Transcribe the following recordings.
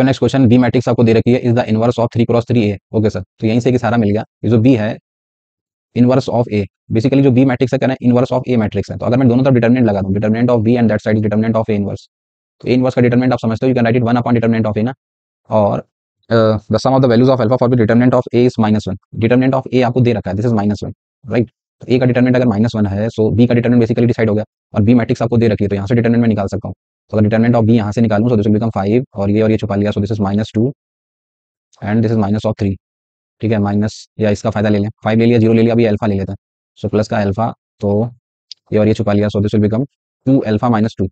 Next question, B matrix आपको दे रखी है, is the inverse of 3 cross 3 A. Okay sir, तो यहीं से कि सारा मिल गया। ये जो बी है, इनवर्स ऑफ ए, बेसिकली जो बी मैट्रिक्स है कहना है इनवर्स ऑफ ए मैट्रिक्स है। तो अगर मैं दोनों तरफ डिटरमिनेंट लगा दूं, determinant of B and that side is determinant of A inverse, तो ए इनवर्स का डिटरमिनेंट आप समझते हो, you can write it 1 upon determinant of A ना। और the sum of the values of alpha for the determinant of A is -1। Determinant of A आपको दे रखा है, दिस इज -1, राइट। तो ए का डिटरमिनेंट अगर -1 है, सो बी का डिटरमिनेंट बेसिकली डिसाइड हो गया। और बी मैट्रिक्स आपको दे रखी है, तो यहाँ से डिटरमिनेंट मैं निकाल सकता हूँ। तो अगर डिटरमिनेंट ऑफ बी यहाँ से निकालूँ, सो दिस विल बिकम 5, और ये छुपा लिया, so this is -2 and this is -3। ठीक है, माइनस या इसका फायदा ले लें, 5 ले लिया, 0 ले लिया, अभी अल्फा ले लेते हैं। सो प्लस का अल्फा, तो ये छुपा लिया, so this will become 2 alpha -2,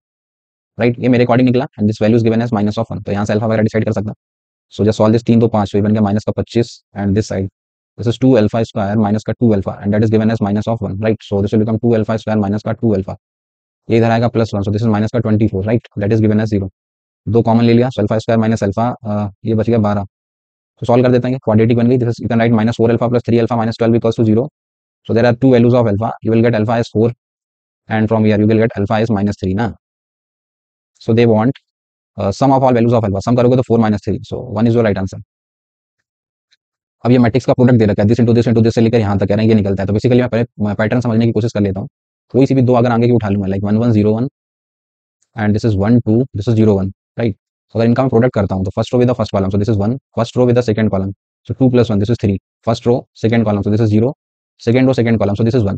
right. ये मेरे अकॉर्डिंग निकला and this value is given as -1, तो यहाँ से अल्फा वगैरह डिसाइड कर सकता। सो जस्ट सॉल्व दिस, 3 2 5, तो ये बन गया माइनस का 25 and this side this is 2 alpha square minus का 2 alpha and that is given as -1, right. So this will become 2 alpha square minus का 2 अल्फा, ये इधर आएगा +1, सो दिस इज माइनस का 24, right, that is given as 0। दो common ले लिया, so alpha square minus alpha, ये बच गया 12। तो सॉल्व कर देते हैं, क्वाड्रेटिक बन गई। This is, you can write -4 alpha plus 3 alpha minus 12 equals to 0। So there are two values of alpha. You will get alpha as 4, and from here you will get alpha is -3 ना. So they want sum of all values of alpha. Sum करोगे तो 4 -3. So 1 is your right answer. अब ये matrix का product दे रखा है, this into this से लेकर यहाँ तक कह रहे हैं, ये निकलता है। तो बेसिकली मैं पहले पैटर्न समझने की कोशिश कर लेता हूँ। कोई सी भी दो अगर आगे की उठा लूंगा, like 1 1 0 1 and this is 1 2, this is 0 1, right. अगर इनका मैं प्रोडक्ट करता हूँ, तो first row with the first column, so this is 1, first row with the second column, so 2 + 1, this is 3, first row second column, so this is 0, second row second column, so this is 1।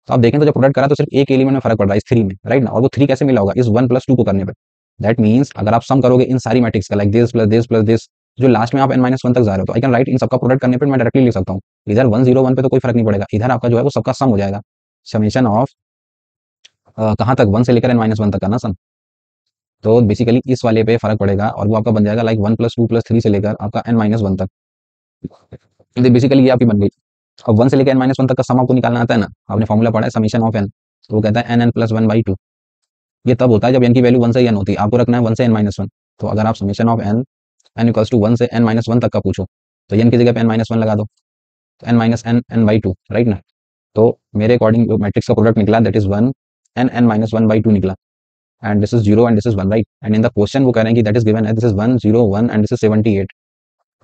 तो आप देखें तो जब product करा तो सिर्फ एक element में फर्क पड़ रहा है, इस 3 में, राइट ना। और वो 3 कैसे मिला होगा, इस 1 + 2 को करने पे। दैट मीन्स अगर आप सम करोगे इन सारी मैट्रिक्स का, like this plus this plus this, जो लास्ट में आप n-1 तक जा रहे हो, तो आई कैन राइट इन सबका प्रोडक्ट करने पे मैं डायरेक्टली लिख सकता हूँ। इधर 1 0 1 पे तो कोई फर्क नहीं पड़ेगा, इधर आपका जो है वो सबका सम हो जाएगा, समेशन ऑफ कहाँ तक, 1 से लेकर n-1 तक का ना सम। तो बेसिकली इस वाले पे फर्क पड़ेगा और वो आपका बन जाएगा लाइक 1 + 2 + 3 से लेकर आपका n-1 तक। तो बेसिकली ये आपकी बन गई। अब 1 से लेकर n-1 तक का सम आपको निकालना आता है ना, आपने फॉर्मूला पढ़ा है समीशन ऑफ n, तो वो कहता है n n + 1/2। ये तब होता है जब n की वैल्यू 1 से n होती है, आपको रखना है 1 से n-1। तो अगर आप समीशन ऑफ n n = 1 से n-1 तक का पूछो, तो n की जगह पे n-1 लगा दो, तो n-n n/2, राइट ना। तो मेरे अकॉर्डिंग जो मैट्रिक्स का प्रोडक्ट निकला दैट इज 1 n n-1/2 निकला, and this is 0 and this is 1, right. And in the question वो कह रहे हैं कि दैट इज गिवन है, this is 1 0 1 and this is 78।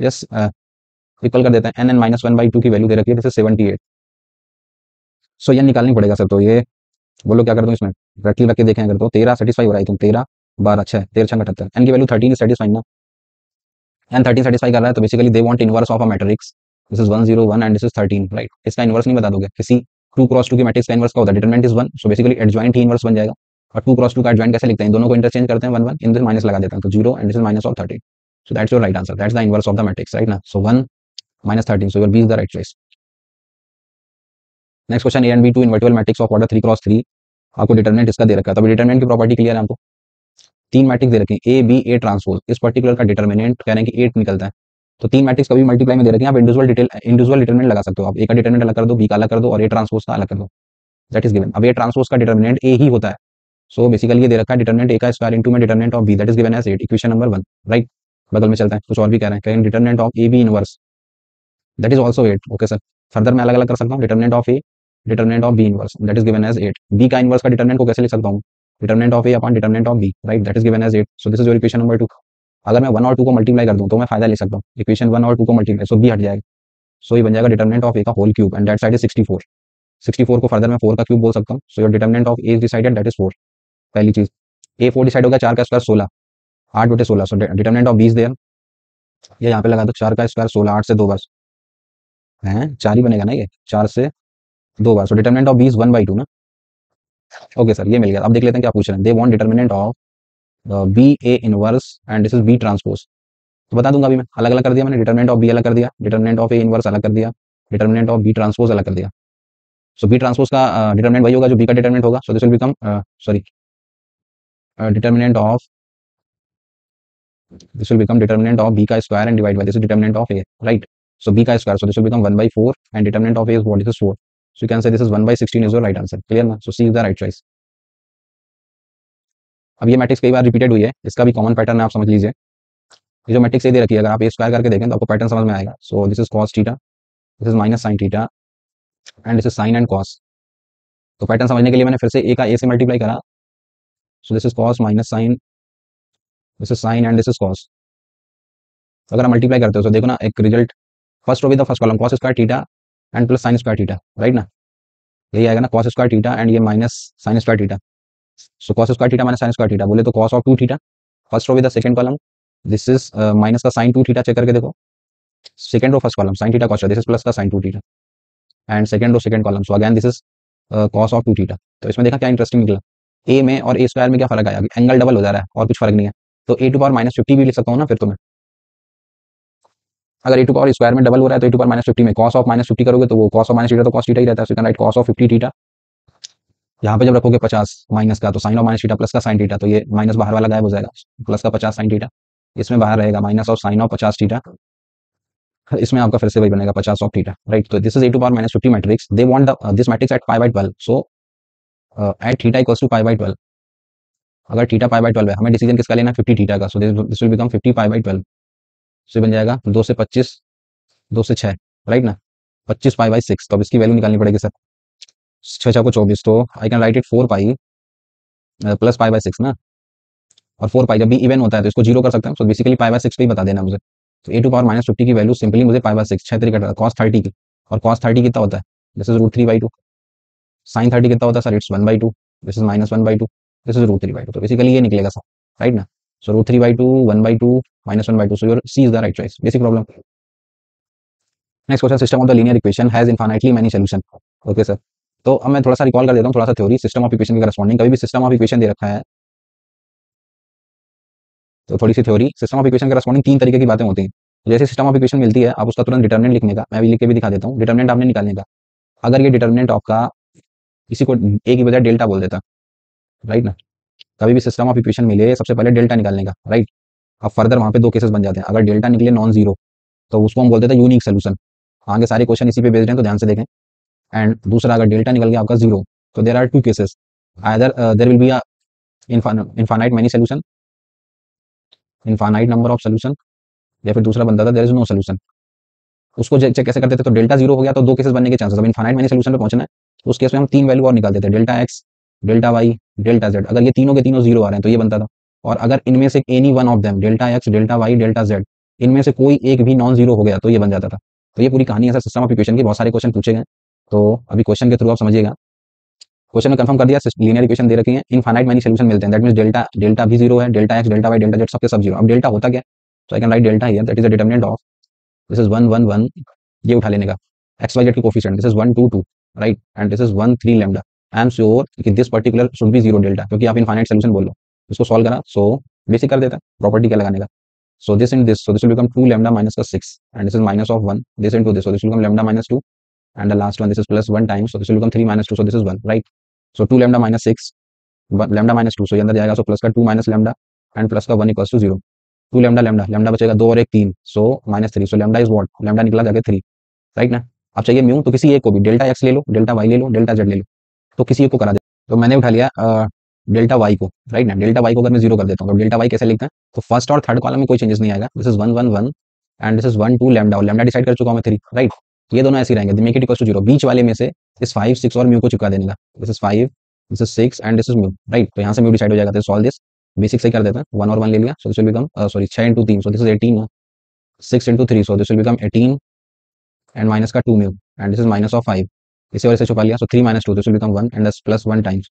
Yes, equal कर देते हैं, n n-1/2 की वैल्यू दे रखी है, दिस इज 78। सो ये निकालनी पड़ेगा सर। तो ये बोलो क्या कर दूं इसमें, रख के देखें अगर, तो 13 सेटिस्फाई हो रहा है, तुम 13 12 6 13 6 78, n की वैल्यू 13 इज सेटिस्फाइंग ना, n 13 सेटिस्फाई कर रहा है। तो basically they want inverse of a matrix, this is 1 0 1 and this is 13, right. इसका इनवर्स नहीं बता दोगे, किसी 2 क्रॉस 2 की मैट्रिक्स का इनवर्स क्या होता है, determinant is 1, so basically adjoint he inverse बन जाएगा। और 2 क्रॉस 2 का एडजॉइंट कैसे लिखते हैं, दोनों को इंटरचेंज करते हैं, 1 1 इन दिस माइनस लगा देते हैं, तो 0 and this is minus of 13। So that's your right answer, that's the inverse of the matrix, right ना। So 1 -13, so your B is the right choice. Next question, A and B two invertible matrix of order 3 cross 3, आपको determinant इसका दे रखा है। तो determinant की property clear है आपको, 3 matrix दे रखे हैं ए बी ए ट्रांसपोज, इस पर्टिकुलर का डिटरमिनेंट कह रहे हैं कि 8 निकलता है। तो 3 मैट्रिक्स कभी मल्टीप्लाई में दे रखे हैं, आप इंडिविजुअल डिटरमिनेंट लगा सकते हो। आप ए का डिटरमिनेंट अलग कर दो, बी का अलग कर दो और ए ट्रांसपोज का अलग कर दो, दैट इज गिवन। अब ए ट्रांसपोज का डिटरमिनेंट ए ही होता है, सो बेसिकली ये दे रखा है डिटरमिनेंट ए का स्क्वायर इनटू में determinant of B, that is given as 8, equation number 1, right. बगल में चलता है, कुछ और भी कह रहे हैं, कहें determinant of A B inverse, that is also 8, okay sir. Further मैं अलग अलग कर सकता हूँ, determinant of A, determinant of B inverse, that is given as 8। बी का इनवर्स का डिटरमिनेंट को कैसे लिख सकता हूँ, determinant of A upon determinant of B, right, that is given as 8। So this is your equation number 2। अगर मैं 1 और 2 को मल्टीप्लाई कर दूं तो मैं फायदा ले सकता हूँ, इक्वेशन 1 और 2 को मल्टीप्लाई, सो बी हट जाएगा। सो ये बन जाएगा डिटरमिनेंट ऑफ ए का whole cube and that side is 64। 64 को फर्दर मैं 4 का क्यूब बोल सकता हूँ। So your determinant of A is decided, that is 4। पहली चीज, ए 4 डिसाइड हो गया, 4 का स्क्वायर 16, 8 बटे 16, so determinant of B is there. ये यहाँ पे लगा दो, 4 का स्क्वायर 16, 8 से 2 बार है 4 ही बनेगा ना, ये 4 से 2 बार, सो डिटरमिनेंट ऑफ बी इज 1/2 ना। ओके सर, ये मिल गया। अब देख लेते हैं क्या पूछ रहे हैं, they want determinant of B A inverse and this is B transpose. तो बता दूंगा अभी मैं, अलग अलग कर दिया मैंने, डिटरमिनेंट ऑफ बी अलग कर दिया, डिटरमिनेंट ऑफ ए इनवर्स अलग कर दिया, डिटरमिनेंट ऑफ बी ट्रांसपोज अलग कर दिया। सो बी ट्रांसपोज का डिटरमिनेंट वही होगा जो बी का डिटरमिनेंट होगा, so this will become sorry determinant of this will become determinant of B का square and divide by this is determinant of A, right. So B का square, so this will become 1/4 and determinant of A is what, this is 4। So you can say this is 1/16 is your right answer, clear ना। सो सी is the right choice. अब ये matrix कई बार repeated हुई है, इसका भी common pattern है, आप समझ लीजिए। ये जो मैट्रिक्स ए दे रखी है, अगर आप ए स्क्वायर करके देखें तो आपको पैटर्न समझ में आएगा। सो this is cos theta, this is minus sine theta and this is sine and cos. तो पैटर्न समझने के लिए मैंने फिर से ए का ए से मल्टीप्लाई करा, so this is cos minus sine, this is sine and this is cos. तो अगर आप मल्टीप्लाई करते हो तो देखो ना, एक result first row with the first column cos square theta and plus sine square theta, right ना, यही आएगा ना, कॉस स्क्वायर थीटा एंड ये minus sine square theta. So cos square theta minus sine square theta बोले तो cos of 2 theta, first row with the second column, this is minus का sine 2 theta, check करके देखो, second row first column sine theta cos, this is plus का sine 2 theta and second row second column, so again this is cos of 2 theta. तो इसमें देखा क्या interesting निकला, ए में और ए स्क्वायर में क्या फर्क आया, एंगल डबल हो जा रहा है और कुछ फर्क नहीं है, तो ए टू पावर माइनस 50 भी लिख सकता हूँ ना फिर तो मैं, अगर ए टू पावर स्क्वायर में डबल हो रहा है तो ए टू पावर माइनस 50 में कॉस ऑफ माइनस 50 करोगे तो वो कॉस ऑफ माइनस थीटा तो कॉस थीटा ही रहता है, second right cos of 50 theta, यहाँ पे जब रखोगे 50 माइनस का तो sine of minus theta plus का साइन थीटा, तो ये माइनस बाहर वाला गायब हो जाएगा, प्लस का 50 साइन थीटा, इसमें बाहर रहेगा minus of sine of 50 theta, इसमें आपका फिर से वही बनेगा 50 ऑफ थीटा, राइट। तो this is a two power minus 50 matrix, they want this matrix at pi by 12, so at theta equals to pi by 12, अगर थीटा पाई बाय 12 है, हमें डिसीजन किसका लेना है 50 थीटा का, so this will become 50 pi by 12, से बन जाएगा 2 से 25, 2 से 6, राइट ना, 25 पाई बाय 6, तो अब इसकी वैल्यू निकालनी पड़ेगी सर, 6 6 को 24, तो I can write it 4 pi plus pi by 6 ना, और 4 पाई जब भी इवन होता है तो इसको जीरो कर सकते हैं, तो बेसिकली पाई बाय 6 पे ही बता देना मुझे, तो ए टू पावर माइनस 50 की वैल्यू सिंपली मुझे पाई बाय 6 छह तरीके कॉस 30 की, और कॉस 30 कितना होता है, दिस इज √3/2, साइन 30 कितना होता है sir, it's 1/2, this is -1/2, this is √3/2, तो बेसिकली ये निकलेगा सर, राइट ना, so √3/2 1/2 -1/2, so your C is the right choice, basic problem. Next question, system of the linear equation has infinitely many solution, okay sir. तो अब मैं थोड़ा सा recall कर देता हूँ, थोड़ा सा थ्योरी, सिस्टम ऑफ इक्वेशन के करस्पॉन्डिंग, कभी भी सिस्टम ऑफ इक्वेशन दे रखा है तो थोड़ी सी थ्योरी, सिस्टम ऑफ इक्वेशन के करस्पॉन्डिंग तीन तरीके की बातें होती हैं, जैसे सिस्टम ऑफ इक्वेशन मिलती है आप उसका तुरंत डिटर्मिनेंट लिखने का, मैं भी लिख के भी दिखा देता हूँ, डिटर्मिनेंट आपने निकालने का, अगर ये डिटर्मिनेंट आपका इसी को ए की बजाय डेल्टा बोल देता, राइट ना, कभी भी सिस्टम ऑफ इक्वेशन मिले सबसे पहले डेल्टा निकालने का, राइट। अब फर्दर वहां पे दो केसेस बन जाते हैं, अगर डेल्टा निकले नॉन जीरो तो उसको हम बोलते हैं यूनिक सोल्यूशन, आगे सारे क्वेश्चन इसी पे बेस्ड हैं तो ध्यान से देखें, एंड दूसरा अगर डेल्टा निकल गया आपका जीरो, तो there are two cases, either there will be a infinite many solution, infinite number of solution, या फिर दूसरा बनता था देयर इज नो सोल्यूशन, उसको चेक कैसे करते थे, तो डेल्टा जीरो हो गया तो दो केसेस बनने के चांसेस, अब इनफाइनाइट मेनी सोल्यूशन पे पहुंचना है तो उस केस में हम तीन वैल्यू और निकालते थे, delta x, delta Y, delta z, अगर ये तीनों के तीनों जीरो आ रहे हैं तो ये बनता था, और अगर इनमें से any one of them, delta x, delta Y, delta z, इनमें से कोई एक भी नॉन जीरो हो गया तो ये बन जाता था। तो ये पूरी कहानी है सर सिस्टम ऑफ इक्वेशन की, बहुत सारे क्वेश्चन पूछे गए, तो अभी क्वेश्चन के थ्रू आप समझिएगा, क्वेश्चन में कंफर्म कर दिया लीनियर इक्वेशन दे रखी है, इनफाइनाइट मेनी सोल्यूशन मिलते हैं, दैट मींस डेल्टा डेल्टा भी जीरो है, delta x, delta Y, delta Z सबके सब जीरो, अब डेल्टा होता क्या, तो I can write delta here, that is the determinant of, this is 1 1 1, ये उठा लेने का, एक्स वाई जेड की coefficient, this is 1 2 2, right, and this is 1 3 lambda, I am sure कि this particular should be zero delta, क्योंकि आप infinite solution बोल लो, इसको सॉल्व करा, सो बेसिक कर देता है, प्रॉपर्टी क्या लगाने का, so this in this, so this will become 2 lambda minus का 6, and this is minus of 1, this into this, so this will become lambda minus 2, and the last one this is plus 1 times, so this will become 3 minus 2, so this is 1, right, so 2 lambda minus 6 lambda minus 2, so ये अंदर जाएगा, so plus का 2 minus lambda and plus का 1 equals to 0, 2 lambda lambda lambda बचेगा 2 और 1 3, so minus 3, so lambda is what, lambda निकला जाके 3, right ना। अब चाहिए म्यू, तो किसी एक को भी, डेल्टा एक्स ले लो, डेल्टा वाई ले लो, डेल्टा जेड ले लो, तो किसी एक को करा दे, तो मैंने उठा लिया डेल्टा वाई को, राइट ना, डेल्टा वाई को अगर मैं जीरो कर देता हूँ तो डेल्टा वाई कैसे लिखते हैं, तो फर्स्ट और थर्ड कॉलम में कोई चेंजेस नहीं आएगा, this is 1 1 1 and this is 1 2 lambda, और लैम्डा डिसाइड कर चुका हूं मैं 3, राइट, ये दोनों ऐसे ही रहेंगे, मेक इट इक्वल टू 0, बीच वाले में से इस 5 6 और म्यू को चुका देने का, this is 5, this is 6 and this is mu, right, तो यहाँ से म्यू डिसाइड हो जाएगा, तो सॉल्व दिस, बेसिक से कर देते हैं, 1 और 1 ले लिया, so this will become sorry 6 into 3, so this is 18, 6 into 3, so this will become 18 and minus का 2 mu and this is minus of 5, इसी वजह से छुपा लिया, so 3 minus 2, this will become 1 and this plus 1 times,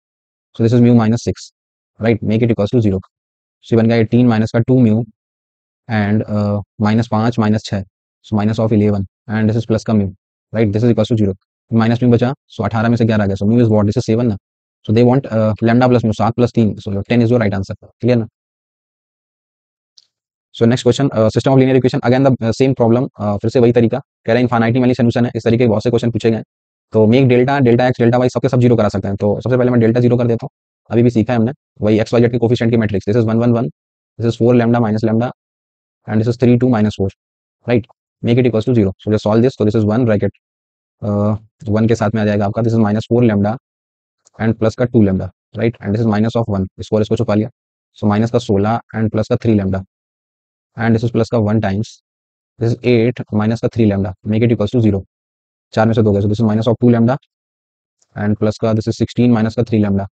so this is mu minus 6, right, make it equal to 0, so बन गया 18 minus का 2 mu and minus 5 minus 6, so minus of 11 and this is plus का mu, right, this is equal to 0, minus mu बचा, so 18 में से 11 आ गया, so mu is what, this is 7 ना, so they want lambda plus mu, 7 plus 3, so 10 is your right answer, clear ना। So next question, system of linear equation, again the same problem, फिर से वही तरीका, कह रहे हैं इनफाइनाइटी वाली सोल्यूशन है, इस तरीके के बहुत से क्वेश्चन पूछे गए, तो make delta, delta x, delta y सबके सब जीरो करा सकते हैं, तो सबसे पहले मैं डेल्टा जीरो कर देता हूँ, अभी भी सीखा है हमने, वही एक्स वाई जेड की कोफिशिएंट की matrix, this is 1 1 1, this is 4 lambda minus lambda and this is 3 2 minus 4, right, make it equals to 0, so just solve this, तो दिस इज 1 ब्रैकेट 1 के साथ में आ जाएगा आपका, this is minus 4 lambda and plus का 2 lambda, right, and this is minus of 1, इसको और इसको छुपा लिया, सो माइनस का 16 एंड प्लस का 3 lambda and this is plus का 1 टाइम्स, दिस इज 8 माइनस का 3 lambda, make it equals to 0, 4 में से 2 गए, so this is minus of 2 lambda and plus का दिस इज 16 माइनस का 3 lambda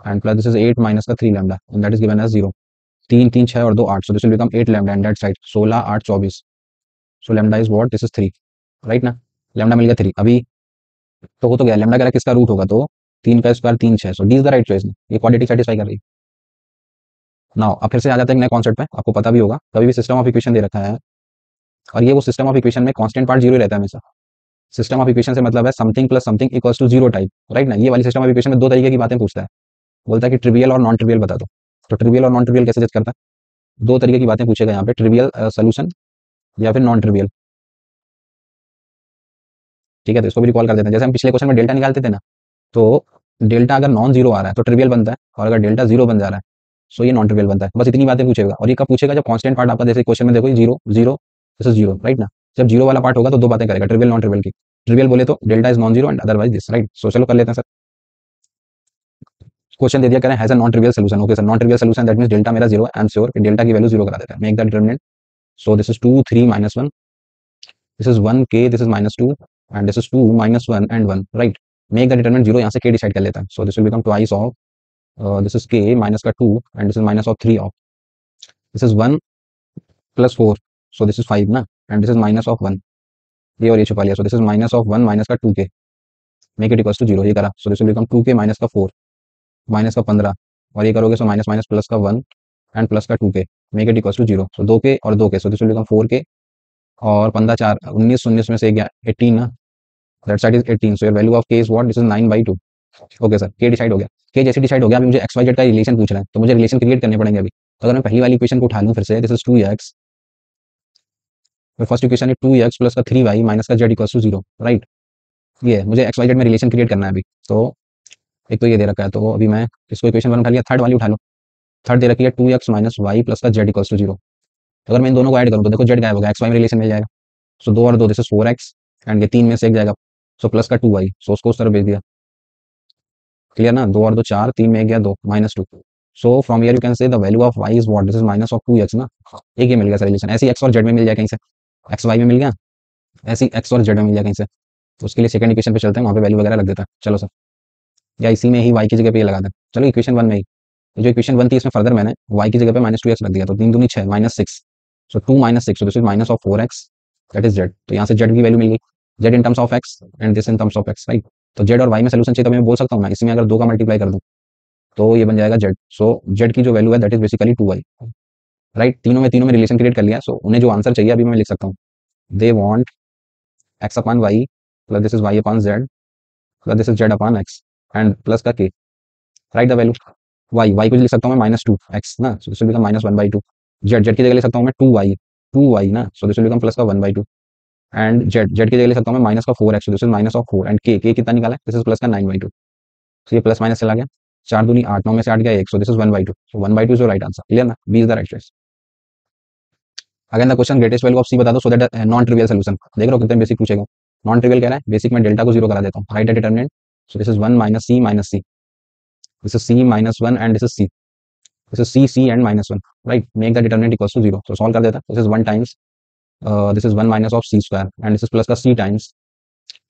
and plus this is 8 minus का 3 lambda and that is given as 0, 3 3 6 और 2 8, so this will become 8 lambda and that side 16 8 24, so lambda is what, this is 3, right ना। Lambda मिल गया 3। अभी तो हो तो गया, लैम्डा कह रहा है किसका रूट होगा, तो 3 का square 3 6, so D is the right choice. ये क्वाड्रेटिक सेटिस्फाई कर रही है। नाउ अब फिर से आ जाते हैं नए कॉन्सेप्ट पे। आपको पता भी होगा कभी भी सिस्टम ऑफ इक्वेशन दे रखा है और ये वो सिस्टम ऑफ इक्वेशन में कांस्टेंट पार्ट जीरो ही रहता है हमेशा। सिस्टम ऑफ इक्वेशन से मतलब है something plus something equals to zero type, right ना। ये वाली सिस्टम ऑफ इक्वेशन में दो तरीके की बातें पूछता है, बोलता है कि ट्रिवियल और नॉन ट्रिवियल बता दो। तो ट्रिवियल और नॉन ट्रिवियल कैसे जज करता है, दो तरीके की बातें पूछेगा यहाँ पे, ट्रिवियल सोल्यूशन या फिर नॉन ट्रिवियल। ठीक है, तो इसको भी रिकॉल कर देते हैं। जैसे हम पिछले क्वेश्चन में डेल्टा निकालते थे ना, तो डेल्टा अगर नॉन जीरो आ रहा है तो ट्रिवियल बनता है, और अगर डेल्टा जीरो बन जा रहा है सो ये नॉन ट्रिवियल बनता है। बस इतनी बातें पूछेगा। और ये कब पूछेगा, जब कांस्टेंट पार्ट आपका, जैसे क्वेश्चन में देखो zero zero, this is zero, right ना। जब जीरो वाला पार्ट होगा तो दो बातें करेगा, ट्रिवियल नॉन ट्रिवियल की। ट्रिवियल बोले तो delta is non zero and otherwise this, right. So चलो कर लेते हैं सर। क्वेश्चन दे दिया, करें has a non trivial solution. Okay sir, non trivial solution that means delta मेरा जीरो, आई एम श्योर कि डेल्टा की वैल्यू जीरो करा देते हैं। Make the determinant, so this is 2 3 -1, this is 1 k, this is -2 and this is 2 -1 and 1, right. Make the determinant zero, यहाँ से k decide कर लेता है। सो this will become twice of this is k minus का 2 and this is minus of 3 of this is 1 plus 4, so this is 5 ना, and this is minus of 1, ये और ये छुपा लिया। So this is minus of 1 minus का 2k, make it equals to zero, ये करा। So this will become 2k minus का 4 माइनस का 15, और ये करोगे सो माइनस माइनस प्लस का 1 एंड प्लस का 2k, make it equals to zero. So 2k और 2k, so this will become 4k और 15 4 19, 19 में से एक गया 18 ना, that side is 18, so your value of k is what, this is 9/2। Okay sir, k decide हो गया। k जैसे डिसाइड हो गया, अभी मुझे x y z का रिलेशन पूछ रहा है, तो मुझे रिलेशन क्रिएट करने पड़ेंगे अभी। तो अगर मैं पहली वाली इक्वेशन को उठा लूं फिर से, this is 2x, first equation है 2x प्लस का 3y माइनस का z equals to zero, right. ये है, मुझे x y z में रिलेशन क्रिएट करना है अभी। तो एक तो ये दे रखा है, तो अभी मैं इसको इक्वेशन वन उठा लिया, थर्ड वाली उठा लो। थर्ड दे रखी है 2x माइनस वाई प्लस का z इक्वल्स टू जीरो। अगर मैं इन दोनों को ऐड करूँ तो देखो z गायब हो गया, x y में रिलेशन मिल जाएगा। सो दो और दो, दिस इज 4x एंड ये तीन में से एक जाएगा, सो प्लस का 2y, सो उसको उस तरफ भेज दिया। क्लियर ना, दो और दो चार, तीन में एक गया दो, -2। So from here you can say the value of y is what, this is minus of 2x ना। एक ये मिल गया सर रिलेशन। ऐसे ही x और z में मिल जाए कहीं से, x y में मिल गया, ऐसे ही x और z में मिल जाए कहीं से। तो उसके लिए सेकंड इक्वेशन पे चलते हैं, वहाँ पे वैल्यू वगैरह लग देता है। चलो सर, या इसी में ही y की जगह पे ये लगा दें। चलो इक्वेशन वन में ही, जो इक्वेशन वन थी इसमें फर्दर मैंने y की जगह पे -2x रख दिया, तो 3 दूनी 6 -6, सो 2 -6, सो this is minus of 4x, that is z। तो यहाँ से z की वैल्यू मिल गई, z in terms of x and this in terms of x, right. तो z और y में सोल्यूशन चाहिए तो मैं बोल सकता हूँ ना, इसमें अगर 2 का मल्टीप्लाई कर दूं तो ये बन जाएगा z। सो z की जो वैल्यू है that is basically 2y, right. तीनों में रिलेशन क्रिएट कर लिया। सो उन्हें जो आंसर चाहिए अभी मैं लिख सकता हूँ, they want x upon y plus this is y upon z plus this is z upon x and plus का k, right the value. y को लिख सकता हूँ मैं -2x ना, so this will become -1/2। z की जगह लिख सकता हूँ मैं 2y ना, so this will become plus का 1/2 एंड z की जगह लिख सकता हूँ मैं माइनस का 4x, so this is minus of 4 and k कितना निकाला है, दिस इज प्लस का 9/2। तो ये प्लस माइनस चला गया, 4 दूनी 8, 9 में से 8 गया 1, so this is 1/2। So 1/2 is your right answer. Clear ना, B is the right choice. Again the question greatest value of c बता दो, so that non trivial solution. देख रहे हो कितने बेसिक पूछेगा। नॉन ट्रिवियल कह रहा है, बेसिक में डेल्टा को जीरो करा देता हूँ, right the determinant, so this is 1 - c, this is c -1 and this is c, this is c and -1, right. Make the determinant equals to zero, so solve कर देता है। This is 1 times this is 1 minus of c square and this is plus का c times,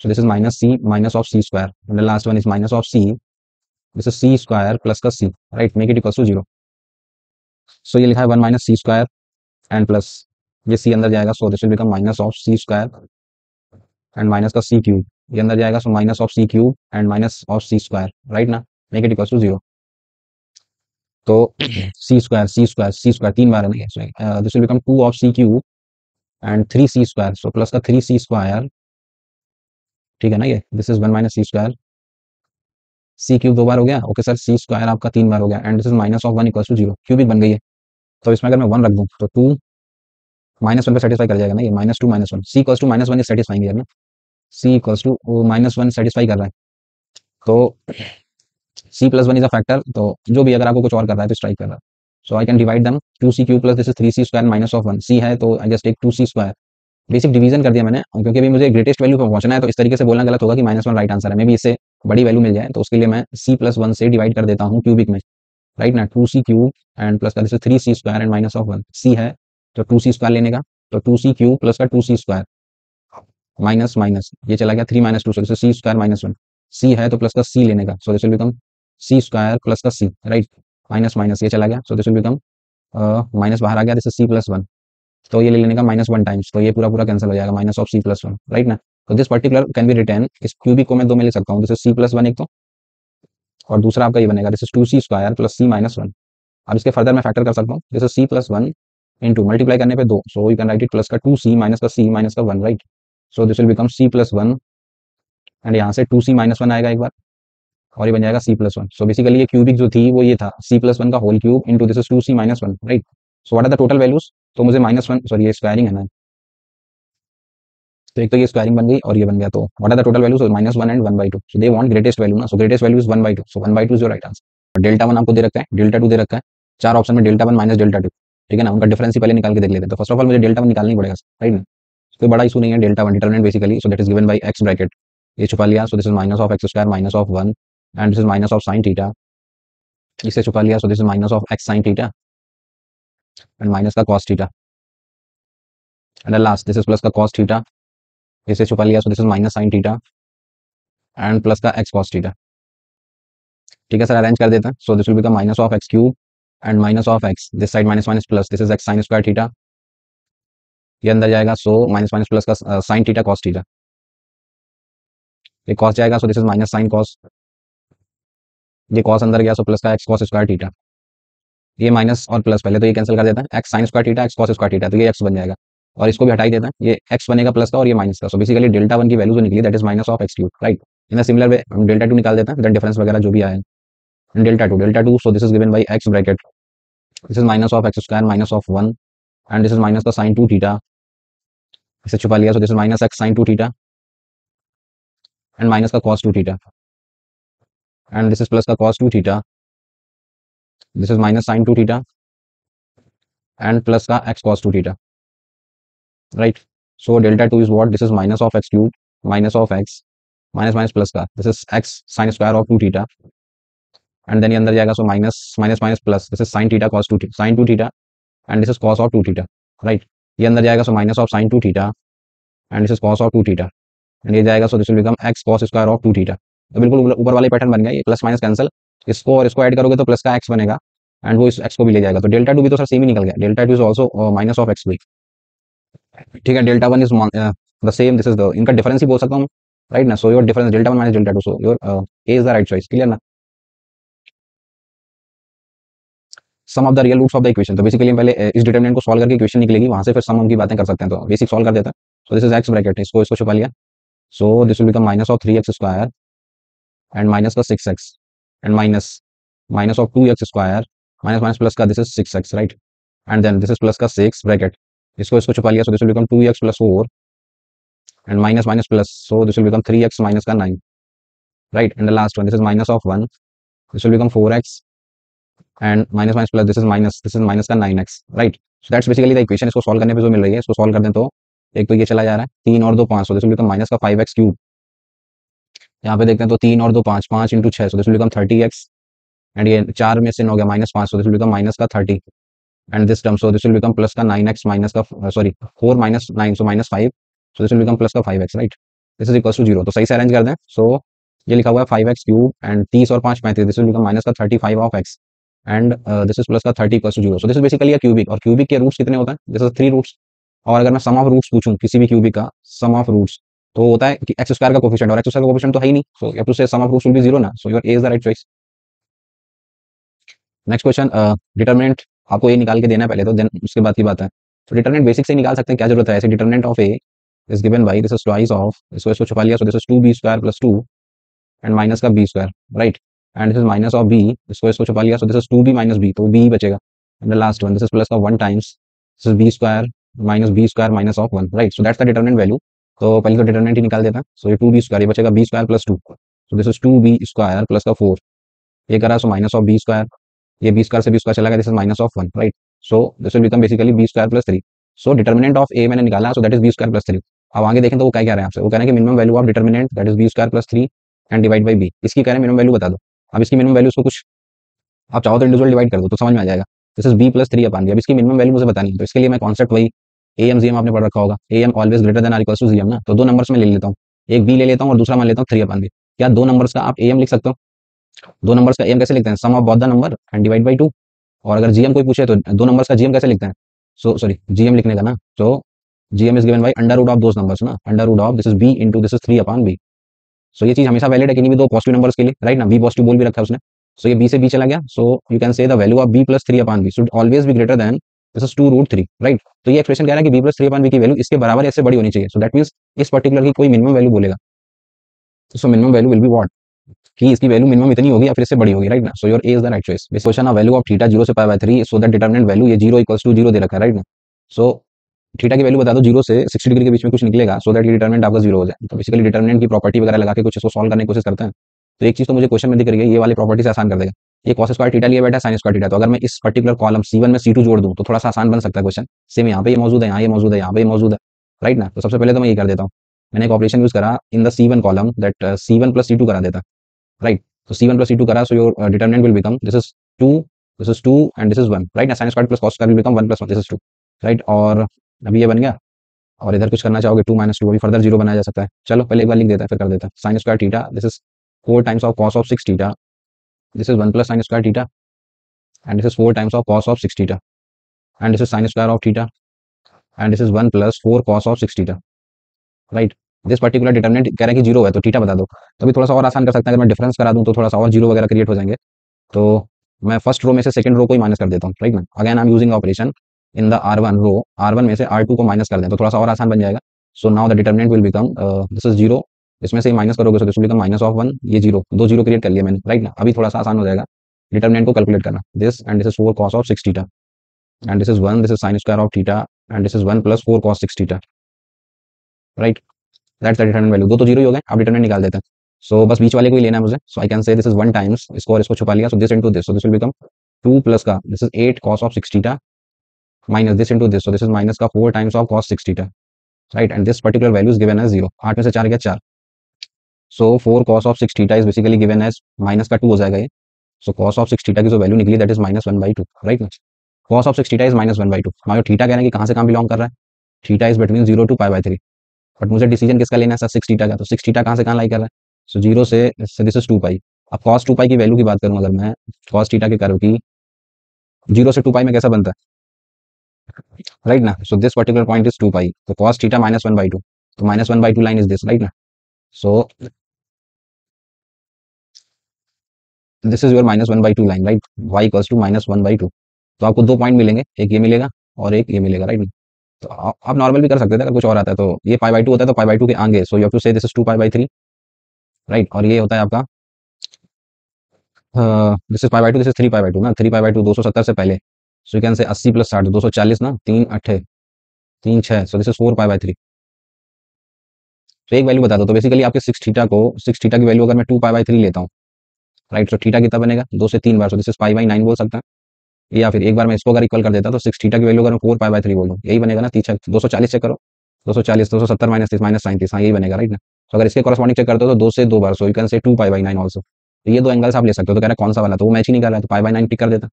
so this is minus c minus of c square and the last one is minus of c, this is c square plus का c, right. Make it equals to zero. So ये लिखा है 1 minus c square and plus ये c अंदर जाएगा, so this will become minus of c square and minus का c cube, ये अंदर जाएगा, so minus of c cube and minus of c square, right ना। Make it equals to zero. तो c square तीन बार है ना, this will become 2 of c cube and 3c square, so plus का 3c स्क्वायर, ठीक है ना। ये this is 1 minus c square, c cube दो बार हो गया, ओके सर, c स्क्वायर आपका तीन बार हो गया and this is minus of 1 equals to zero, cubic बन गई है। तो इसमें अगर मैं 1 रख दूं तो 2 -1 पे सेटिस्फाई कर जाएगा ना, ये -2 -1, c equals to -1 is satisfying है ना, c इक्वल्स टू -1 सेटिस्फाई कर रहा है। तो c plus 1 is a factor, तो जो भी अगर आपको कुछ और कर रहा है तो स्ट्राइक कर रहा है। So I can divide them, 2c cube plus this is 3c square minus of 1, c है तो I just take 2c square. Basic division कर दिया मैंने, क्योंकि अभी मुझे ग्रेटेस्ट वैल्यू पर पहुंचना है, तो इस तरीके से बोलना गलत होगा कि -1 राइट आंसर है। मे भी इससे बड़ी वैल्यू मिल जाए, तो उसके लिए मैं c प्लस 1 से डिवाइड कर देता हूँ क्यूबिक में, राइट ना। 2c क्यूब एंड प्लस का this is 3c square and minus of 1, c है तो 2c स्क्वायर लेने का, तो 2c क्यूब प्लस का 2c स्क्वायर माइनस माइनस ये चला गया 3 - 2, सो सी स्क्वायर -1, c है तो प्लस का c लेने का, so this will become c square plus का c, राइट। माइनस माइनस ये चला गया, so this will become minus बाहर आ गया, this is c plus one, तो ये ले लेने का माइनस वन टाइम्स, तो ये पूरा पूरा कैंसिल हो जाएगा, minus of c plus one, right ना। तो this particular can be written, इस क्यूबिक को मैं दो में ले सकता हूँ, this is c plus one एक तो, और दूसरा आपका ये बनेगा this is two c square plus c minus one. अब इसके फर्दर मैं फैक्टर कर सकता हूँ, this is c plus one into multiply करने पे दो, so you can write it plus का टू सी माइनस का सी माइनस का one, right. So this will become c plus one, and यहाँ से टू सी माइनस वन आएगा एक बार, और ये बन जाएगा c plus one. So basically ये क्यूबिक जो थी वो ये था सी प्लस वन का whole cube into this is two c minus one, right. So what are the total values, तो मुझे माइनस वन, सॉरी ये स्क्वायरिंग है ना, तो एक तो ये स्क्वायरिंग बन गई और ये बन गया, तो what are the total values, minus one and one by two, so they want greatest value ना, so greatest value is one by two, so one by two is your right answer. Delta one आपको दे रखा है, delta to दे रखा है, चार option में delta one minus delta to, ठीक है ना, उनका डिफरेंस ही पहले निकाल के देख लेते हैं। तो फर्स्ट ऑफ ऑल मुझे डेल्टा वन निकालना ही पड़ेगा, राइट ना, कोई बड़ा इशू नहीं है, delta one determinant basically, so that is given by X bracket, ये छुपा लिया, so this is minus of X square minus of one, and this is minus of sine theta, इसे छुपा लिया, so this is minus of X sine theta and minus का cos theta, and last this is plus का cos theta, इसे छुपा लिया, so this is minus sine theta and plus का X cos theta. ठीक है सर, अरेंज कर देते हैं, so this will become minus of X cube and minus of x, this side minus minus plus, this is X sine square theta, ये अंदर जाएगा, so minus minus plus का sine theta cos theta, ये cos जाएगा, so this is minus sine cos, ये cos अंदर गया, सो plus का एक्स कॉस स्क्वायर थीटा, ये माइनस और प्लस पहले तो ये कैंसिल कर देता है, x sine square theta x cos square theta, तो ये एक्स बन जाएगा, और इसको भी हटा ही देता है, ये एक्स बनेगा प्लस का और ये माइनस का, सो बेसिकली डेल्टा वन की वैल्यू जो निकली that is minus of X cube, right. In a similar way हम डेल्टा टू निकाल देते हैं, देन डिफरेंस वगैरह जो भी आया है, delta two, so this is given by X bracket, this is minus of X square minus of one, and this is minus का साइन टू थीटा, इसे छुपा लिया, so this is minus X sine two theta and minus का cos two theta, and this is plus का cos two theta, this is minus sine two theta and plus का X cos two theta, right. So delta two is what, this is minus of X cube minus of X minus minus plus का, this is X sine square of two theta, and then ये अंदर जाएगा, so minus minus minus plus, this is sine theta cos two sine two theta and this is cos of two theta, right. ये अंदर जाएगा, so minus of sine two theta and this is cos of two theta, and ये जाएगा, so this will become x cos square of two theta. तो बिल्कुल ऊपर वाले pattern बन गया, ये प्लस माइनस कैंसिल, इसको और इसको ऐड करोगे तो प्लस का एक्स बनेगा, एंड वो इस एक्स को भी ले जाएगा, तो डेल्टा टू भी तो सर सेम ही निकल गया, delta two is also minus of X भी, ठीक है। Delta one is the same, this is the, इनका डिफरेंस ही बोल सकता हूँ, राइट ना। So your difference delta one minus delta two, so your A is the right choice, clear ना। Sum of the real roots of the equation, तो basically हम पहले इस डिटरमिनेंट को सॉल्व करके इक्वेशन निकलेगी, वहां से फिर सम की बातें कर सकते हैं, तो बेसिक सॉल्व कर देते हैं। So this is X bracket, इसको छुपा लिया, so this will become minus of three X square and minus का six X and minus minus of two X square minus minus plus का, this is six X, right, and then this is plus का six bracket, इसको छुपा लिया, so this will become two X plus four and minus minus plus, so this will become three x minus का nine, right, and the last one this is minus of one, this will become four x and minus minus plus, this is minus का nine X, right. So that's basically the equation, इसको solve करने पे जो मिल रही है, इसको solve कर दें तो एक तो ये चला जा रहा है, तीन और दो पाँच, so this will become minus का फाइव एक्स क्यूब, यहाँ पे देखते हैं तो तीन और दो पाँच, पाँच इंटू छः, so this will become thirty X, and ये चार में से हो गया माइनस पाँच, so this will become minus का thirty, and this term, so this will become plus का नाइन एक्स माइनस का, sorry four minus nine, so minus five, so this will become plus का five X, right, this is equal to zero. तो सही से arrange कर दें, सो ये लिखा हुआ है फाइव एक्स क्यूब एंड तीस और पाँच पैंतीस, दिस विल बिकम माइनस का thirty five of x and this is plus का thirty equal to zero. So this is basically cubic, और क्यूबिक के रूट्स कितने होते हैं, दिस इज थ्री रूट्स, और अगर मैं सम ऑफ रूट्स पूछूं किसी भी क्यूबिक का सम ऑफ रूट्स, तो होता है कि एक्स स्क्वायर का कोफिशिएंट, और एक्स स्क्वायर का कोफिशिएंट तो है ही नहीं, so you have to say sum of roots will be zero ना, so your A is the right choice. Next question, determinant आपको ये निकाल के देना है पहले, तो देन उसके बाद की बात है। तो डिटरमिनेंट बेसिक से निकाल सकते हैं, क्या जरूरत है, ऐसे determinant of A is given by, this is twice of, इसको छुपा लिया, so this is two B square plus two and minus का B square, right, and this is minus of B, इसको छुपा लिया, so this is two B minus B, तो B बचेगा, and the last one this is plus का one times, this is B square minus of one, right. So that's the determinant value. तो पहले तो determinant ही निकाल देता है, सो ये टू बी स्क्वायर, ये बचेगा B square plus two, so this is two B square plus का फोर, ये करा, so minus of B square, ये बी स्क्वायर से बी स्क्वायर चला गया, this is minus of one, right. So this will become basically B square plus three. So determinant of A मैंने निकाला, so that is B square plus three. अब आगे देखें तो वो क्या कह रहे हैं आपसे, वो कह रहे हैं कि minimum value of determinant that is B square plus three and divide by b, इसकी कह रहे हैं मिनिमम वैल्यू बता दो। अब इसकी मिनिमम वैल्यू को कुछ आप चाहो तो इंडिविजुअल डिवाइड कर दो तो समझ में आ जाएगा, this is b plus three अपन, अब इसकी मिनिमम वैल्यू मुझे बतानी है, तो इसके लिए मैं कॉन्सेप्ट वही ए एम जी एम आपने पढ़ रखा होगा, A M always greater than or equal to G M ना, तो दो नंबर्स में ले लेता हूँ, एक बी ले लेता हूँ और दूसरा मान लेता हूँ थ्री अपन बी। क्या दो नंबर्स का आप ए एम लिख सकते हो, दो नंबर्स का एम कैसे लिखते हैं, sum of both the number and divide by two, और अगर जीएम कोई पूछे तो दो नंबर्स का जीएम कैसे लिखते हैं, सो सॉरी जीएम लिखने का ना, तो GM is given by under root of those numbers ना, under root of this is B into this is 3/b। So ये चीज हमेशा वैलिड है कि नहीं भी दो पॉजिटिव नंबर्स के लिए, राइट ना, बी पॉजिटिव बोल भी रखा है उसने। सो ये बी से बी चला गया, so you can say the value of b plus 3/b should always be greater than this is 2√3, right. तो ये एक्सप्रेशन कह रहा है कि बी प्लस 3/b की वैल्यू इसके बराबर या इससे बड़ी होनी चाहिए, सो दैट मीन्स इस पर्टिकुलर की कोई मिनिमम वैल्यू बोलेगा, so minimum value will be what, कि इसकी वैल्यू मिनिमम इतनी होगी या फिर इससे बड़ी होगी, राइट ना। So your A is the right choice. This question of value of theta 0 से π/3 सो दैट डिटरमिनेंट वैल्यू ये 0 इक्वल्स टू 0 दे रखा है, राइट ना। सो थीटा की वैल्यू बता दो 0 से 60 डिग्री के बीच में कुछ निकलेगा, सो दैट ये डिटरमिनेंट आपका 0 हो जाए। तो बेसिकली डिटरमिनेंट की प्रॉपर्टी वगैरह लगा के कुछ इसको सॉल्व करने की कोशिश करते हैं। तो एक चीज तो मुझे क्वेश्चन में दिख रही है, ये वाली प्रॉपर्टी से आसान कर देगा। ये cos स्क्वायर थीटा लिए बैठा है sin स्क्वायर थीटा, तो अगर मैं इस पर्टिकुलर कॉलम C1 में C2 जोड़ दूं तो थोड़ा सा आसान बन सकता है क्वेश्चन। सेम यहाँ पे ये मौजूद है, यहाँ ये मौजूद है, यहाँ पे ये मौजूद है, राइट ना। तो सबसे पहले तो मैं ये कर देता हूँ, मैंने एक ऑपरेशन यूज करा in the C1 column that C1 plus C2 करा देता, राइट। तो C1 प्लस C2 करा, so your determinant will become this is 2, this is 2 and this is 1, right ना। sin square plus cos square will become 1 plus 1, this is 2, right. और अभी ये बन गया, और इधर कुछ करना चाहोगे 2 - 2 अभी फर्दर 0 बनाया जा सकता है। चलो पहले एक बार लिख देता है फिर कर देता है। sin square theta this is 4 times of cos of 6 theta, this is 1 plus sin square theta and this is 4 times of cos of 6 theta and this is sin square of theta and this is 1 plus 4 cos of 6 theta, right. This particular determinant कह रहा है कि 0 है तो theta बता दो। तो अभी थोड़ा सा और आसान कर सकते हैं, अगर मैं डिफरेंस करा दूं तो थोड़ा सा और 0 वगैरह क्रिएट हो जाएंगे। तो मैं फर्स्ट रो में से सेकंड रो को ही माइनस कर देता हूँ, राइट ना। Again I am using operation in the R1 row, R1 में से R2 को माइनस कर दें तो थोड़ा सा और आसान बन जाएगा। So now the determinant will become this is 0, इसमें से माइनस करोगे तो दिस विल बिकम -1, ये 0, दो 0 क्रिएट कर लिया मैंने, राइट ना। अभी थोड़ा सा आसान हो जाएगा डिटरमिनेंट को कैलकुलेट करना। This and this is 4 cos of 6 theta and this is 1, this is sin square of theta and this is 1 plus 4 cos 6 theta, right. That's the determinant value. दो तो 0 ही हो गए, अब डिटरमिनेंट निकाल देते हैं। सो बस बीच वाले को ही लेना है मुझे। So I can say this is 1 times इसको और इसको छुपा लिया, so this into this, so this will become 2 plus का this is 8 cos of 6 theta minus this into this, so this is minus का 4 times of cos 6 theta, right. And this particular value is given as 0, 8 में से 4 गया 4, so 4 cos of 6 theta is basically given as minus का 2 हो जाएगा ये। सो cos of 6 theta की जो वैल्यू निकली that is -1/2, right. cos of 6 theta is -1/2। हमारा थीटा कह रहे हैं कि कहाँ से कहाँ बिलोंग कर रहा है, theta is between 0 to π/3, but मुझे डिसीजन किसका लेना है सर, 6 थीटा का। तो 6 थीटा कहाँ से कहाँ लाई कर रहा है, सो 0 से दिस इज 2π। अब cos 2π की वैल्यू की बात करूं अगर मैं, cos थीटा के कर्व की 0 से 2π में कैसा बनता है, राइट ना। So this particular point is 2π, तो cos थीटा -1/2, तो -1/2 लाइन इज दिस, राइट ना। So this is your -1/2 line, right, y equals to -1/2। तो आपको दो पॉइंट मिलेंगे, एक ये मिलेगा और एक ये मिलेगा, राइट। तो आप नॉर्मल भी कर सकते थे अगर कुछ और आता है, तो ये π/2 होता है तो π/2 के आगे, सो you have to say this is 2π/3, right. और ये होता है आपका दिस इज π/2, दिस इज 3π/2 ना, 3π/2 270 से पहले, सो यू कैन से 80 + 60 240 ना, 3 8 3 6, सो दिस इज 4π/3। तो एक वैल्यू बता दो, तो बेसिकली आपके 6 थीटा की वैल्यू अगर मैं 2π/3 लेता हूँ, राइट, तो थीटा कितना बनेगा 2 से 3 बार, सो दिस इज π/9 बोल सकते हैं। या फिर एक बार मैं इसको अगर इक्वल कर देता तो 6 थीटा की वैल्यू अगर मैं 4π/3 बोल दूँ, यही बनेगा ना। 240 चेक करो, 240 270 -30 -37, हाँ यही बनेगा, राइट ना। तो अगर इसके कॉरस्पॉन्डिंग चेक करते हो तो 2 से 2 बार, सो यू कैन से 2π/9 ऑल्सो। तो ये दो एंगल्स आप ले सकते हो। तो कह रहा है कौन सा वाला, तो वो मैच ही नहीं कर रहा है, तो π/9 टिक कर देता,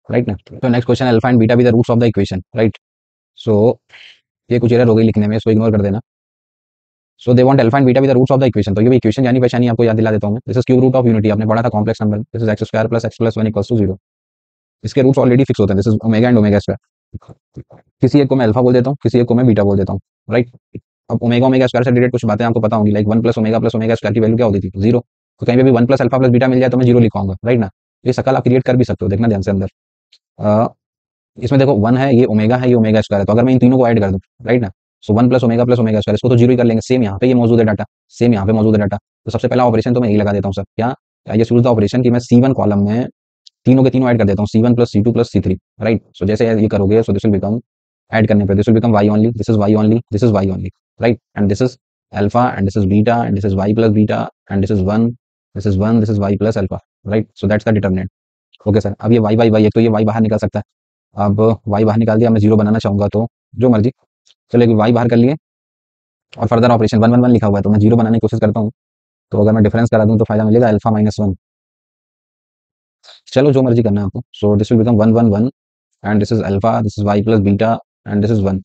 राइट ना। तो next question, alpha and beta be the roots of the equation, right. सो ये कुछ एरर हो गई लिखने में, इसको इग्नोर कर देना। So they want alpha and beta be the roots of the equation. तो ये भी इक्वेशन जानी पहचानी आपको याद दिला देता हूँ मैं। This is cube root of unity, आपने पढ़ा था complex number, this is x square plus x plus 1 equals to 0। इसके रूट्स ऑलरेडी फिक्स होते हैं, this is omega and omega square. किसी एक को मैं अल्फा बोल देता हूँ, किसी एक को मैं बीटा बोल देता हूँ, राइट। अब ओमेगा ओमेगा स्क्वायर से रिलेटेड कुछ बातें आपको पता होंगी, लाइक 1 प्लस ओमेगा स्क्वायर की वैल्यू क्या होती थी, 0। तो कहीं पे भी 1 प्लस अल्फा प्लस बीटा मिल जाए तो मैं 0 लिखाऊंगा, राइट ना। ये शकल आप क्रिएट कर भी सकते हो, देखना ध्यान से अंदर। अ, इसमें देखो 1 है, ये ओमेगा है, ये ओमेगा स्क्वायर है, तो अगर मैं इन तीनों को ऐड कर दूं, राइट ना, सो 1 प्लस ओमेगा स्क्वायर, इसको तो 0 ही कर लेंगे। सेम यहाँ पे ये मौजूद है डाटा, सेम यहाँ पे मौजूद है डाटा। तो सबसे पहला ऑपरेशन तो मैं यही लगा देता हूँ सर, क्या, ये यूज द ऑपरेशन कि मैं C1 कॉलम में तीनों के तीनों ऐड कर देता हूँ, C1 plus C2 plus C3, right. सो जैसे ये करोगे, so this will become, add करने पे this will become y only, this is y only, this is y only, right. And this is alpha and this is beta and this is y plus beta and this is 1, this is 1, this is y plus alpha, right. So that's the determinant. Okay sir, अब ये y एक तो ये y बाहर निकल सकता है। अब y बाहर निकाल दिया, मैं 0 बनाना चाहूंगा तो जो मर्जी, चलो एक y बाहर कर लिए और फर्दर ऑपरेशन 1 1 1 लिखा हुआ है तो मैं 0 बनाने की कोशिश करता हूँ। तो अगर मैं डिफरेंस करा दूं तो फायदा मिलेगा अल्फा -1, चलो जो मर्जी करना है आपको। सो this will become 1 1 1 and this is alpha, this is y plus beta and this is 1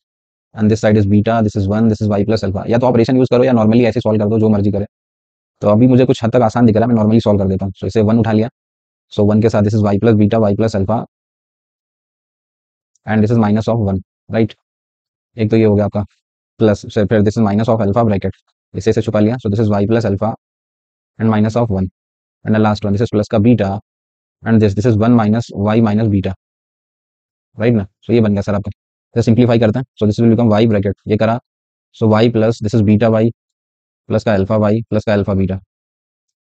and this side is beta, this is 1, this is y plus alpha. या तो ऑपरेशन यूज करो या नॉर्मली ऐसे सॉल्व कर दो, जो मर्जी करे। तो अभी मुझे कुछ हद तक आसान दिख रहा है, मैं नॉर्मली सॉल्व कर देता हूँ। सो इसे 1 उठा लिया, सो 1 के साथ this is y plus beta, y plus alpha and this is minus of one, right. एक तो ये हो गया आपका प्लस, फिर this is minus of alpha bracket, इसे छुपा लिया, so this is Y plus alpha and minus of one, and last one this is plus का beta and this is one minus Y minus beta, right ना। सो ये बन गया sir आपका। तो सिंप्लीफाई करते हैं, so this will become Y bracket, ये करा, so Y plus this is beta Y plus का अल्फा वाई प्लस का alpha beta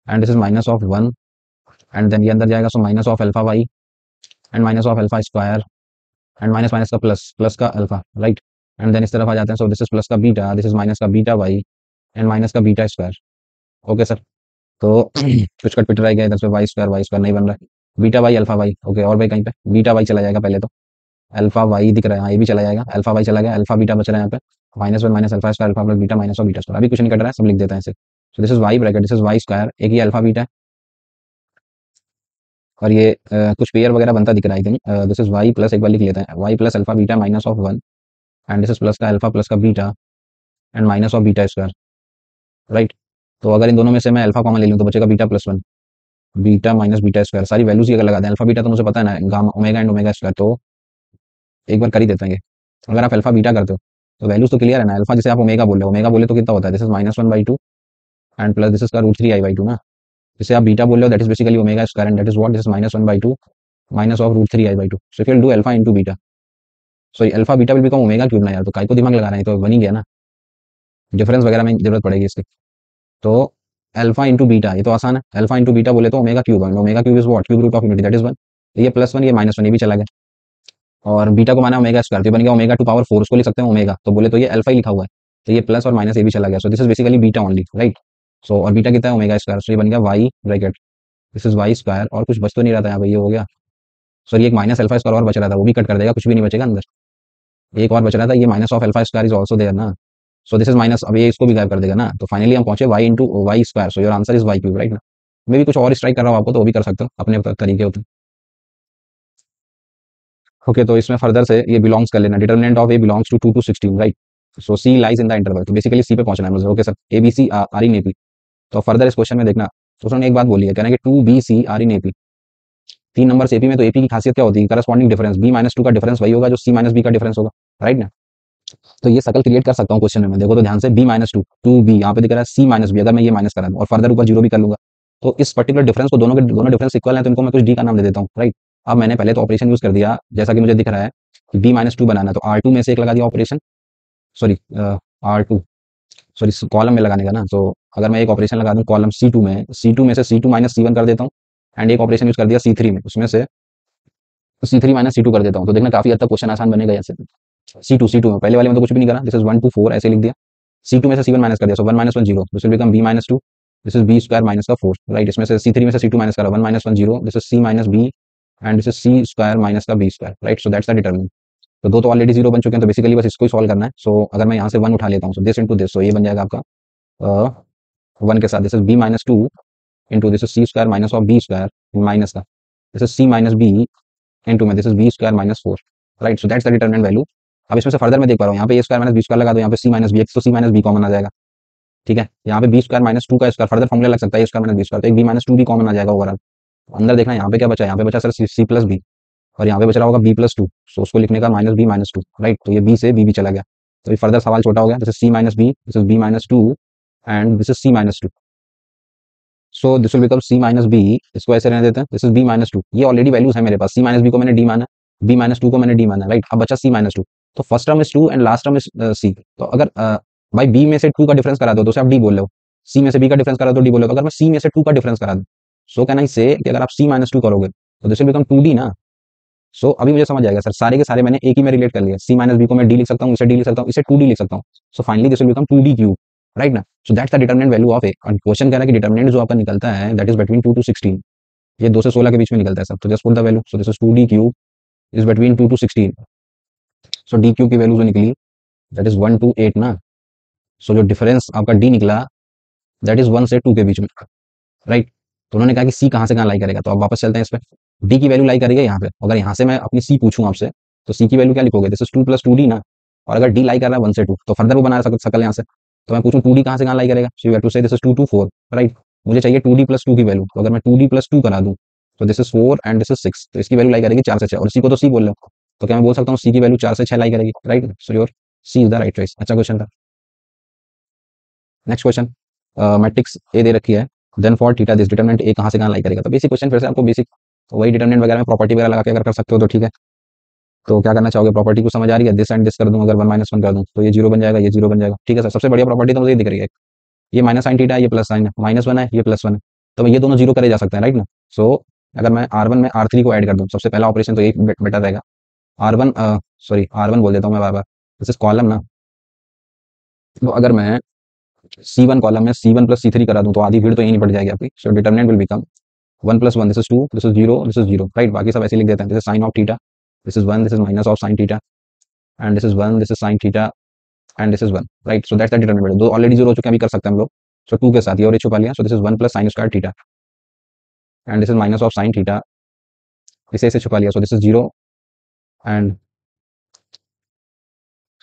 and this is minus of one, and then ये अंदर जाएगा, so minus of alpha Y and minus of alpha square and minus minus का plus plus का alpha, right. And then इस तरफ आ जाते हैं, सो दिस इज प्लस का बीटा, दिस इज माइनस का बीटा वाई एंड माइनस का बीटा स्क्वायर, ओके सर। तो कुछ कट पिट रह गया इधर से, वाई स्क्वायर नहीं बन रहा है, beta y alpha y, okay, और भाई कहीं पे बीटा वाई चला जाएगा पहले तो, अल्फा वाई दिख रहा है, हाँ ये भी चला जाएगा, अल्फा वाई चला गया, अल्फा बीटा बच रहा है यहाँ पे, minus one minus alpha square alpha plus beta minus और बीटा स्क्वायर, अभी कुछ नहीं कट रहा है, सब लिख देते हैं इसे। So this is y bracket, this is y square, एक ही अल्फा बीटा है, और ये कुछ पेयर वगैरह बनता दिख रहा है, I think this is Y plus, एक बार लिख लेते हैं, y plus alpha beta minus of one and this is plus का अल्फा प्लस का beta and minus of beta square, right. तो अगर इन दोनों में से मैं अल्फा कॉमन ले लूँ तो बचेगा beta plus one, beta minus beta square, सारी वैल्यूज ये लगा दें, अल्फा बीटा तो मुझे पता है ना, gamma omega and omega square, तो एक बार कर ही देते हैं ये। अगर आप अल्फा बीटा करते हो तो वैल्यूज तो क्लियर है ना, अल्फा जिसे आप ओमेगा बोल रहे हो, ओमेगा बोले तो कितना होता है, this is minus one by two and plus this is का root three I by two ना, जिसे आप बीटा बोल रहे हो that is basically omega square and that is what, this is minus one by two minus of root three I by two, so if you do alpha into beta, so alpha beta will become omega cube ना यार, तो काय को दिमाग लगा रहे हैं, तो बन ही गया ना, डिफरेंस वगैरह में जरूरत पड़ेगी इसकी। तो अल्फा इंटू बीटा ये तो आसान है, अल्फा इंटू बीटा बोले तो ओमेगा क्यूब है, omega cube is what, cube root of unity that is one, ये प्लस वन ये माइनस वन ये भी चला गया, और बीटा को माना ओमेगा स्क्वायर, तो बन गया ओमेगा टू पावर फोर, उसको लिख सकते हैं ओमेगा, तो बोले तो ये अल्फा ही लिखा हुआ है, तो ये प्लस और माइनस ये भी चला गया, so this is basically beta only, right. So और बीटा कितना है ओमेगा स्क्वायर, सो ये बन गया y bracket, this is y square, और कुछ बच तो नहीं रहा था यहाँ पे, ये हो गया, सॉरी एक माइनस अल्फा स्क्वायर और बच रहा था, वो भी कट कर देगा, कुछ भी नहीं बचेगा अंदर, एक और बच रहा था, ये minus of alpha square is also there ना, सो दिस इज माइनस, अब ये इसको भी गायब कर देगा ना, तो फाइनली हम पहुंचे y into y square, so your answer is y cube, right ना। मैं भी कुछ और स्ट्राइक कर रहा हूँ आपको, तो वो भी कर सकते हो, अपने तरीके होते हैं। ओके, तो इसमें फर्दर से ये बिलोंग्स कर लेना, determinant of A belongs to 2 to 16, right. So C lies in the interval, तो बेसिकली सी पे पहुंचना है मुझे, okay sir, A B C are in AP. तो फर्दर इस क्वेश्चन में देखना, तो उसने एक बात बोली है, कहना कि 2 B C are in AP, तीन नंबर एपी में, तो एपी की खासियत क्या होती है, corresponding difference, B minus two का डिफरेंस वही होगा जो सी माइनस बी का डिफरेंस होगा, राइट ना। तो ये सकल क्रिएट कर सकता हूँ क्वेश्चन में, देखो तो ध्यान से, B minus two, two B यहाँ पे दिख रहा है, सी माइनस बी, अगर मैं ये माइनस करा दूं और फर्दर ऊपर जीरो भी कर लूंगा, तो इस पर्टिकुलर डिफरेंस को, दोनों के दोनों डिफरेंस इक्वल है, तो इनको मैं कुछ डी का नाम दे देता हूँ, राइट। अब मैंने पहले तो ऑपरेशन यूज कर दिया, जैसा कि मुझे दिख रहा है कि बी माइनस टू बनाना है, तो आर टू में से एक लगा दिया operation, sorry R two, sorry column में लगाने का ना, तो अगर मैं एक ऑपरेशन लगा दूं कॉलम सी टू में, सी टू में से सी टू माइनस सी वन कर देता हूँ, एंड एक ऑपरेशन यूज कर दिया सी थ्री में, उसमें से C three minus C two कर देता हूँ, तो देखना काफी हद तक क्वेश्चन आसान बनेगा ऐसे। सी टू में पहले वाले में तो कुछ भी नहीं करा, this is one two four ऐसे लिख दिया, सी टू में से सी वन माइनस कर दिया, सो one minus one zero, this will become B minus two, this is B square minus का फोर, राइट। इसमें से सी थ्री में से सी टू माइनस करा, one minus one zero, this is C minus B and this is C square minus का B square, right. So that's the determinant. तो दो तो ऑलरेडी जीरो बन चुके हैं, तो बेसिकली बस इसको ही सॉल्व करना है। सो अगर मैं यहाँ से वन उठा लेता हूँ, so this into this, so ये बन जाएगा आपका वन के साथ, this is B minus two into this is C square minus of B square minus का, this is C minus B into में this is B square minus four, right. So that's the determinant value. अब इसमें से further मैं देख पा रहा हूँ, यहाँ पे ए स्क्वायर माइनस बी स्क्वायर लगा दो, यहाँ पे सी माइनस बी, तो सी माइनस बी कॉमन आ जाएगा, ठीक है। यहाँ पे बी स्क्वायर माइनस टू का स्क्वायर, फर्दर फॉर्मूला लग सकता है ए स्क्वायर माइनस बी स्क्वायर, तो एक बी माइनस टू भी कॉमन आ जाएगा ओवरऑल। अंदर देखना यहाँ पे क्या बचा, यहाँ पे बचा सर सी प्लस बी, और यहाँ पे बच रहा होगा बी प्लस टू, सो उसको लिखने का minus B minus two, right. तो ये बी से बी भी चला गया, तो ये फर्दर सवाल छोटा हो गया, this is C minus B, this is B minus two and this is C minus two, so this will become C minus B, इसको ऐसे रहने देते हैं, this is B minus two, ये ऑलरेडी वैल्यूज है मेरे पास, सी माइनस बी को मैंने डी माना, बी माइनस टू को मैंने डी माना, राइट। अब बचा सी माइनस टू, तो first term is two and last term is C, तो अगर भाई बी में से टू का डिफरेंस करा दो तो उसे आप डी बोल रहे हो, सी में से बी का डिफरेंस करा दो डी बोलोगे, अगर मैं सी में से टू का डिफरेंस करा दूं, सो कैन आई से कि अगर आप सी माइनस टू करोगे तो this will become two D ना। सो अभी मुझे समझ आएगा सर, सारे के सारे मैंने एक ही में रिलेट कर लिया, सी माइनस बी को मैं डी लिख सकता हूँ, इसे डी लिख सकता हूँ, इसे टू डी लिख सकता हूँ, so finally this will become two D cube, right ना। So that's the determinant value of A, और क्वेश्चन कह रहा है कि डिटरमिनेंट जो आपका निकलता है दैट इज बिटवीन 2 to 16, ये 2 से 16 के बीच में निकलता है सब, तो just put the value, so this is two D cube is between 2 to 16, so D cube की वैल्यू जो निकली दैट इज 1 to 8 ना, सो जो डिफरेंस आपका डी निकला दैट इज 1 से 2 के बीच में, राइट। तो उन्होंने कहा कि सी कहाँ से कहाँ लाई करेगा, तो अब वापस चलते हैं इस पर, डी की वैल्यू लाई करेगा यहाँ पे, अगर यहाँ से मैं अपनी सी पूछूं आपसे तो सी की वैल्यू क्या लिखोगे, this is two plus two D ना, और अगर डी लाई कर रहा है 1 से 2 तो फर्दर वो बना सकल यहाँ से, तो मैं पूछूं टू डी कहाँ से कहाँ लाई करेगा, सो you have to say this is 2 to 4, right. मुझे चाहिए टू डी प्लस टू की वैल्यू, तो अगर मैं टू डी प्लस टू करा दूं तो this is 4 and this is 6, तो इसकी वैल्यू लाई करेगी 4 से 6, और इसी को तो सी बोल रहे हो, तो क्या मैं बोल सकता हूँ सी की वैल्यू 4 से 6 लाई करेगी, right? So your C is the right choice. अच्छा क्वेश्चन था। नेक्स्ट क्वेश्चन, मैट्रिक्स ए दे रखी है, then for theta this, determinant A कहाँ से कहाँ लाई करेगा। तो बेसिक क्वेश्चन, फिर से आपको बेसिक वही डिटरमिनेंट वगैरह में प्रॉपर्टी वगैरह लगा के अगर कर सकते हो तो ठीक है। तो क्या करना चाहोगे, प्रॉपर्टी को समझ आ रही है, दिस एंड दिस कर दूं, अगर 1 - 1 कर दूं तो ये जीरो बन जाएगा, ये जीरो बन जाएगा, ठीक है सर। सबसे बढ़िया प्रॉपर्टी तो मुझे ये दिख रही है, ये माइनस साइन थीटा है, ये प्लस साइन है, -1 है, ये +1 है, तो ये दोनों जीरो करे जा सकते हैं, राइट ना। सो अगर मैं R1 में R3 को ऐड कर दूं, सबसे पहला ऑपरेशन तो ये बेटर रहेगा। R1 सॉरी R1 बोल देता हूँ मैं बार बार, दिस इज कॉलम ना। तो अगर मैं C1 कॉलम में C1 + C3 करा दूं तो आधी भीड़ तो यही निपट जाएगी आपकी। So determinant will become 1 + 1, this is 2, this is 0, this is 0, right. बाकी सब ऐसे लिख देते हैं, this is sine of theta, this is 1, this is minus of sine theta, and this is 1, this is sine theta, and this is 1, right. So that's the determinant. दो already zero हो चुके हैं, अभी कर सकते हैं हम लोग। सो 2 के साथ ये और ये छुपा लिया, so this is 1 + sin square theta, and this is minus of sine theta, इसे छुपा लिया, सो दिस इज 0, एंड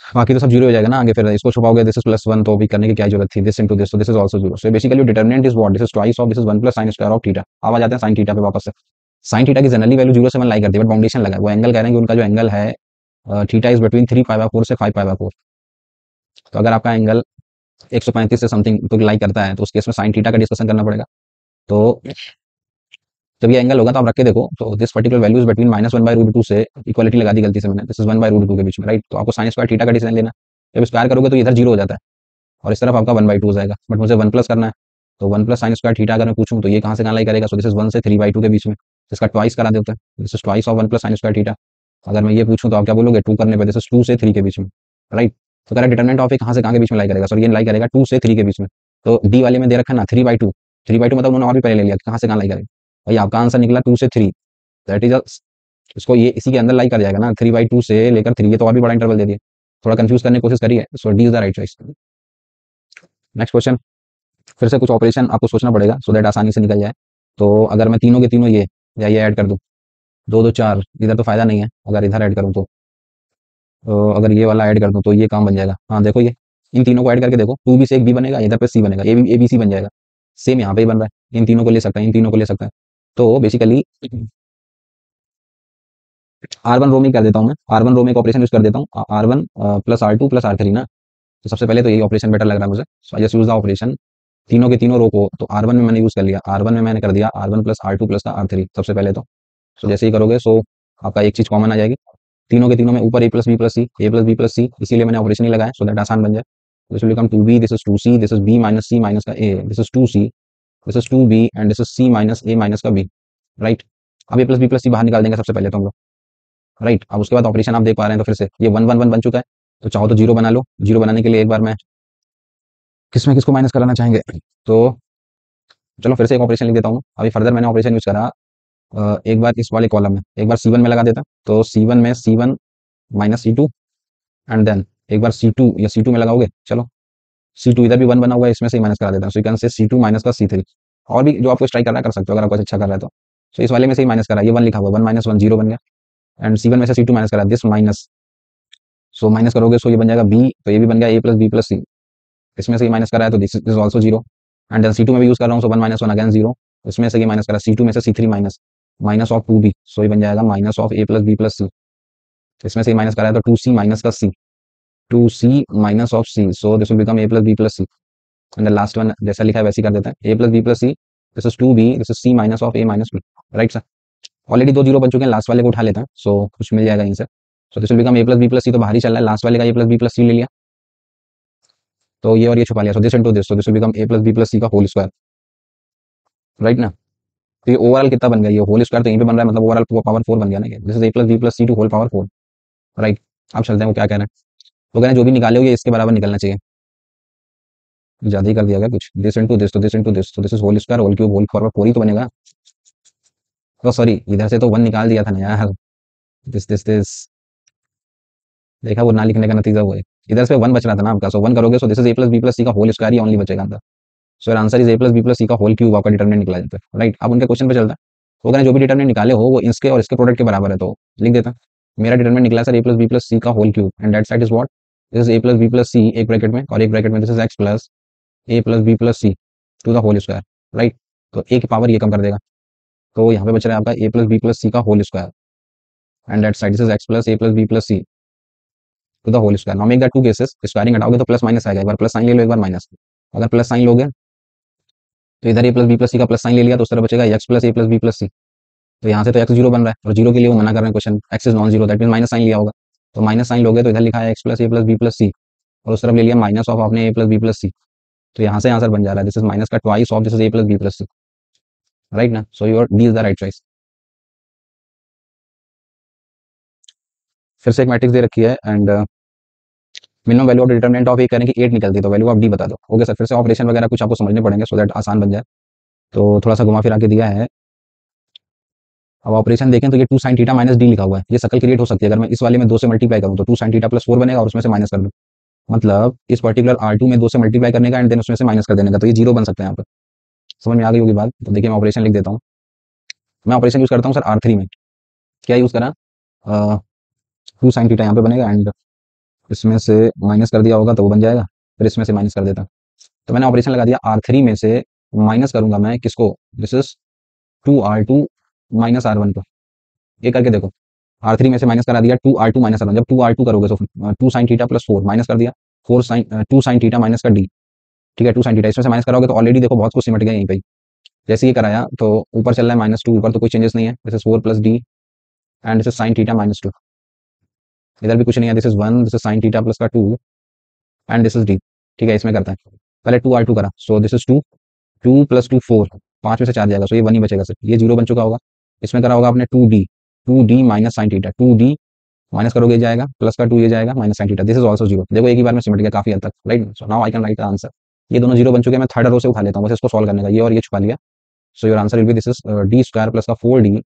बाकी तो सब जीरो हो जाएगा ना आगे। फिर इसको छुपाओगे, दिस इज +1, तो अभी करने की क्या जरूरत थी, दिस इनटू दिस, तो this is also 0। So basically determinant is what, this is twice of, this is 1 + sin square of theta. अब आ जाते हैं साइन थीटा पे वापस से। साइन थीटा की जनरली वैल्यू 0 से 1 लाई करती है, बट बाउंडेशन लगा है, वो एंगल कह रहे हैं कि उनका जो एंगल है थीटा इज बिटवीन 3π/4 से 5π/4। तो अगर आपका एंगल 135 से समथिंग तो लाई करता है, तो उस केस में साइन थीटा का डिस्कशन करना पड़ेगा। तो जब ये एंगल होगा तो आप रख के देखो, तो this particular value is between -1/√2 से, इक्वालिटी लगा दी गलती से मैंने, दिस इज 1/√2 के बीच में, राइट। तो आपको साइन स्क्वायर थीटा का डिसीजन लेना। जब स्क्वायर करोगे तो इधर जीरो हो जाता है और इस तरफ आपका 1/2 हो जाएगा, बट मुझे 1 प्लस करना है। तो 1 + sin स्क्वायर थीटा अगर मैं पूछूं तो ये कहाँ से कहाँ लाई करेगा, सो दिस इज 1 से 3/2 के बीच में, इसका ट्वाइस करा देते हैं, this is twice of 1 + sin square theta. अगर मैं ये पूछूं तो आप क्या बोलोगे, 2 करने पे दिस इज 2 से 3 के बीच में, राइट। तो करेक्ट डिटरमिनेंट ऑफ ए कहाँ से कहाँ के बीच में लाई करेगा, सर ये लाई करेगा 2 से 3 के बीच में। तो डी वाले में दे रखा ना 3/2, 3/2 मतलब उन्होंने और भी पहले ले लिया कहाँ से कहाँ लाई करेगा। भाई आपका आंसर निकला 2 से 3, दैट इज इसको ये इसी के अंदर लाई कर जाएगा ना, 3/2 से लेकर 3, ये तो और भी बड़ा इंटरवल दे दिया, थोड़ा कंफ्यूज करने की कोशिश करिए। So D is the right choice. Next question, फिर से कुछ ऑपरेशन आपको सोचना पड़ेगा सो दैट आसानी से निकल जाए। तो अगर मैं तीनों के तीनों ये या ये ऐड कर दूं, 2 2 4, इधर तो फायदा नहीं है, अगर इधर ऐड करूं तो अगर ये वाला ऐड कर दूं तो ये काम बन जाएगा। हाँ देखो, ये इन तीनों को ऐड करके देखो, 2b से एक बी बनेगा, इधर पे सी बनेगा, ए बी सी बन जाएगा। सेम यहाँ पे ही बन रहा है, इन तीनों को ले सकता है, इन तीनों को ले सकता है। तो बेसिकली R1 रो में कर देता हूँ मैं, R1 रो में एक ऑपरेशन यूज कर देता हूँ, R1 + R2 + R3 ना। तो सबसे पहले तो यही ऑपरेशन बेटर लग रहा है मुझे, so I just use the operation, तीनों के तीनों रो को तो R1 में मैंने यूज कर लिया, R1 में मैंने कर दिया R1 + R2 + R3 सबसे पहले तो। सो जैसे ही करोगे सो आपका एक चीज कॉमन आ जाएगी, तीनों के तीनों में ऊपर a + b + c, a + b + c, इसीलिए मैंने ऑपरेशन ही लगाया सो दैट आसान बन जाए। This will become 2b, this is 2c, this is b - c - का a, this is 2c, this is 2b, and this is c - a - का b, right. अब a + b + c बाहर निकाल देंगे सबसे पहले तो हम लोग, राइट। अब उसके बाद ऑपरेशन आप देख पा रहे हैं, तो फिर से ये 1 1 1 बन चुका है। तो चाहो तो जीरो बना लो, जीरो बनाने के लिए एक बार मैं किसमें किसको माइनस कराना चाहेंगे, तो चलो फिर से एक ऑपरेशन लिख देता हूँ। अभी फर्दर मैंने ऑपरेशन यूज करा, एक बार इस वाले कॉलम में, एक बार C1 में लगा देता, तो C1 में C1 - C2, एंड देन एक बार C2 या C2 में लगाओगे, चलो C2 इधर भी 1 बना हुआ है, इसमें से ही माइनस करा देता हूँ, सो यू कैन से C2 - का C3। और भी जो आपको स्ट्राइक करना है कर सकते हो, अगर आपको अच्छा कर रहा है तो। सो इस वाले में से ही माइनस करा, ये 1 लिखा हुआ, 1 - 1 जीरो बन गया, एंड C1 में से C2 माइनस करा, दिस माइनस, सो माइनस करोगे सो ये बन जाएगा B, तो ये भी बन गया a + b + c, इसमें से ही माइनस करा है तो this is also zero, and then C2 में भी यूज कर रहा हूँ, सो 1 - 1 अगेन जीरो, इसमें से ये माइनस करा, C2 में से C3 minus, minus of 2b, सो ये बन जाएगा minus of a + b + c, इसमें से ही माइनस करा है तो 2c - का c, 2c - of c, so this will become a + b + c, and the last one जैसा लिखा है वैसे ही कर देते हैं, a + b + c, this is 2b, this is c - of a - b, right sir. Already 2 zero बन चुके हैं, लास्ट वाले को उठा लेते हैं, सो कुछ मिल जाएगा इनसे। सो this will become a + b + c, तो बाहर ही चल रहा है, लास्ट वाले का a + b + c ले लिया, तो ये और ये छुपा लिया, so this into this, so this will become a + b + c का होल स्क्वायर, राइट ना। तो ये ओवरऑल कितना बन गया, ये होल स्क्वायर तो यहीं पे बन रहा है, मतलब ओवरऑल पावर 4 बन गया ना, this is a + b + c to whole power 4, right. अब चलते हैं वो क्या कह रहे हैं, वो कह रहे हैं जो भी निकाले हो ये इसके बराबर निकलना चाहिए, ज्यादा ही कर दिया गया कुछ, दिस इनटू दिस, तो दिस इनटू दिस, तो this is whole square whole cube whole power 4 ही तो बनेगा। तो सॉरी, इधर से तो 1 निकाल दिया था ना यार, दिस देखा, वो ना लिखने का नतीजा वो है, इधर से 1 बच रहा था ना आपका, सो 1 करोगे, so this is a + b + c का होल स्क्वायर ही ओनली बचेगा अंदर। So answer is a + b + c का होल क्यूब, आपका डिटरमिनेंट निकला जाता है, राइट। अब उनके क्वेश्चन पे चलता है, वो कहना जो भी डिटरमिनेंट निकाले हो वो इसके और इसके प्रोडक्ट के बराबर है, तो लिख देता। मेरा डिटरमिनेंट निकला सर a + b + c का whole cube, and that side is what, this is a + b + c एक ब्रैकेट में, और एक ब्रैकेट में this is x + a + b + c to the whole square, right. तो a की power ये कम कर देगा, तो यहाँ पे बच रहा है आपका a + b + c का whole square, and that side this is x plus A plus B plus C to the whole square. Now make the two cases, squaring हटाओगे तो प्लस माइनस आएगा, एक बार प्लस साइन ले लो, एक बार minus. अगर plus sign लोगे तो इधर ए प्लस बी प्लस सी का प्लस साइन ले लिया तो उस तरह बचेगा x plus A plus B plus C. तो यहाँ से तो एक्स जीरो बन रहा है और जीरो के लिए वो मना कर रहे हैं question, X is non zero, that mean minus sign लिया होगा। तो माइनस साइन लोगे तो इधर लिखा है X plus A plus B plus C और उस तरफ ले लिया माइनस ऑफ आपने A plus B plus C. तो यहाँ से आंसर बन जा रहा है दिस इज माइनस का twice of this is A plus B plus C, right ना। So your D is the right choice. फिर से एक मैट्रिक्स दे रखी है and minimum value of determinant of A करें कि 8 निकलती है तो वैल्यू ऑफ डी बता दो। ओके सर, फिर से ऑपरेशन वगैरह कुछ आपको समझने पड़ेंगे सो दैट आसान बन जाए। तो थोड़ा सा घुमा फिरा के दिया है। अब ऑपरेशन देखें तो ये 2 sin थीटा माइनस डी लिखा हुआ है, ये शक्ल क्रिएट हो सकती है अगर मैं इस वाले में 2 से मल्टीप्लाई करूँ तो 2 sin थीटा प्लस 4 बनेगा और उसमें से माइनस कर दूँ, मतलब इस पर्टिकुलर R2 में 2 से मल्टीप्लाई करने का एंड देन उसमें से माइनस कर देने का, तो ये जीरो बन सकता है यहाँ पर। समझ में आ गई होगी बात। तो देखिए मैं ऑपरेशन लिख देता हूँ। मैं ऑपरेशन यूज करता हूँ सर R3 में। क्या यूज करा, 2 sin थीटा यहाँ पे बनेगा एंड इसमें से माइनस कर दिया होगा तो वो बन जाएगा, फिर इसमें से माइनस कर देता। तो मैंने ऑपरेशन लगा दिया R3 में से माइनस करूंगा मैं किसको, this is 2R2 minus R1 को। ये करके देखो, R3 में से माइनस करा दिया 2R2 माइनस R1, जब 2R2 करोगे तो 2 sin थीटा प्लस 4 माइनस कर दिया 2 sin थीटा माइनस का डी। ठीक है, 2 sin थीटा इसमें से माइनस कराओगे तो ऑलरेडी देखो बहुत कुछ सिमट गया यहीं पे ही। जैसे ये कराया तो ऊपर चल रहा है -2, ऊपर तो कोई चेंजेस नहीं है, this is 4 plus D and this is sin theta -2। इधर भी कुछ नहीं है, this is 1, this is sin theta plus का 2 एंड दिस इज डी। ठीक है, इसमें करता है पहले 2R2 करा, सो दिस इज 2, 2 प्लस 2 4, 5 में से 4 जाएगा, सो ये 1 ही बचेगा सर, ये जीरो बन चुका होगा। इसमें करा होगा आपने 2D minus sine theta, 2D minus करोगे ये जाएगा, प्लस का 2 ये जाएगा minus sine theta, this is also zero. देखो एक ही बार में सिमट गया काफी हद तक, right. So now I can right the answer. ये दोनों जीरो बन चुके हैं, मैं थर्ड रो से उठा लेता हूँ बस इसको सॉल्व करने का, ये और ये छुपा लिया। So your answer will be this is D square plus का 4D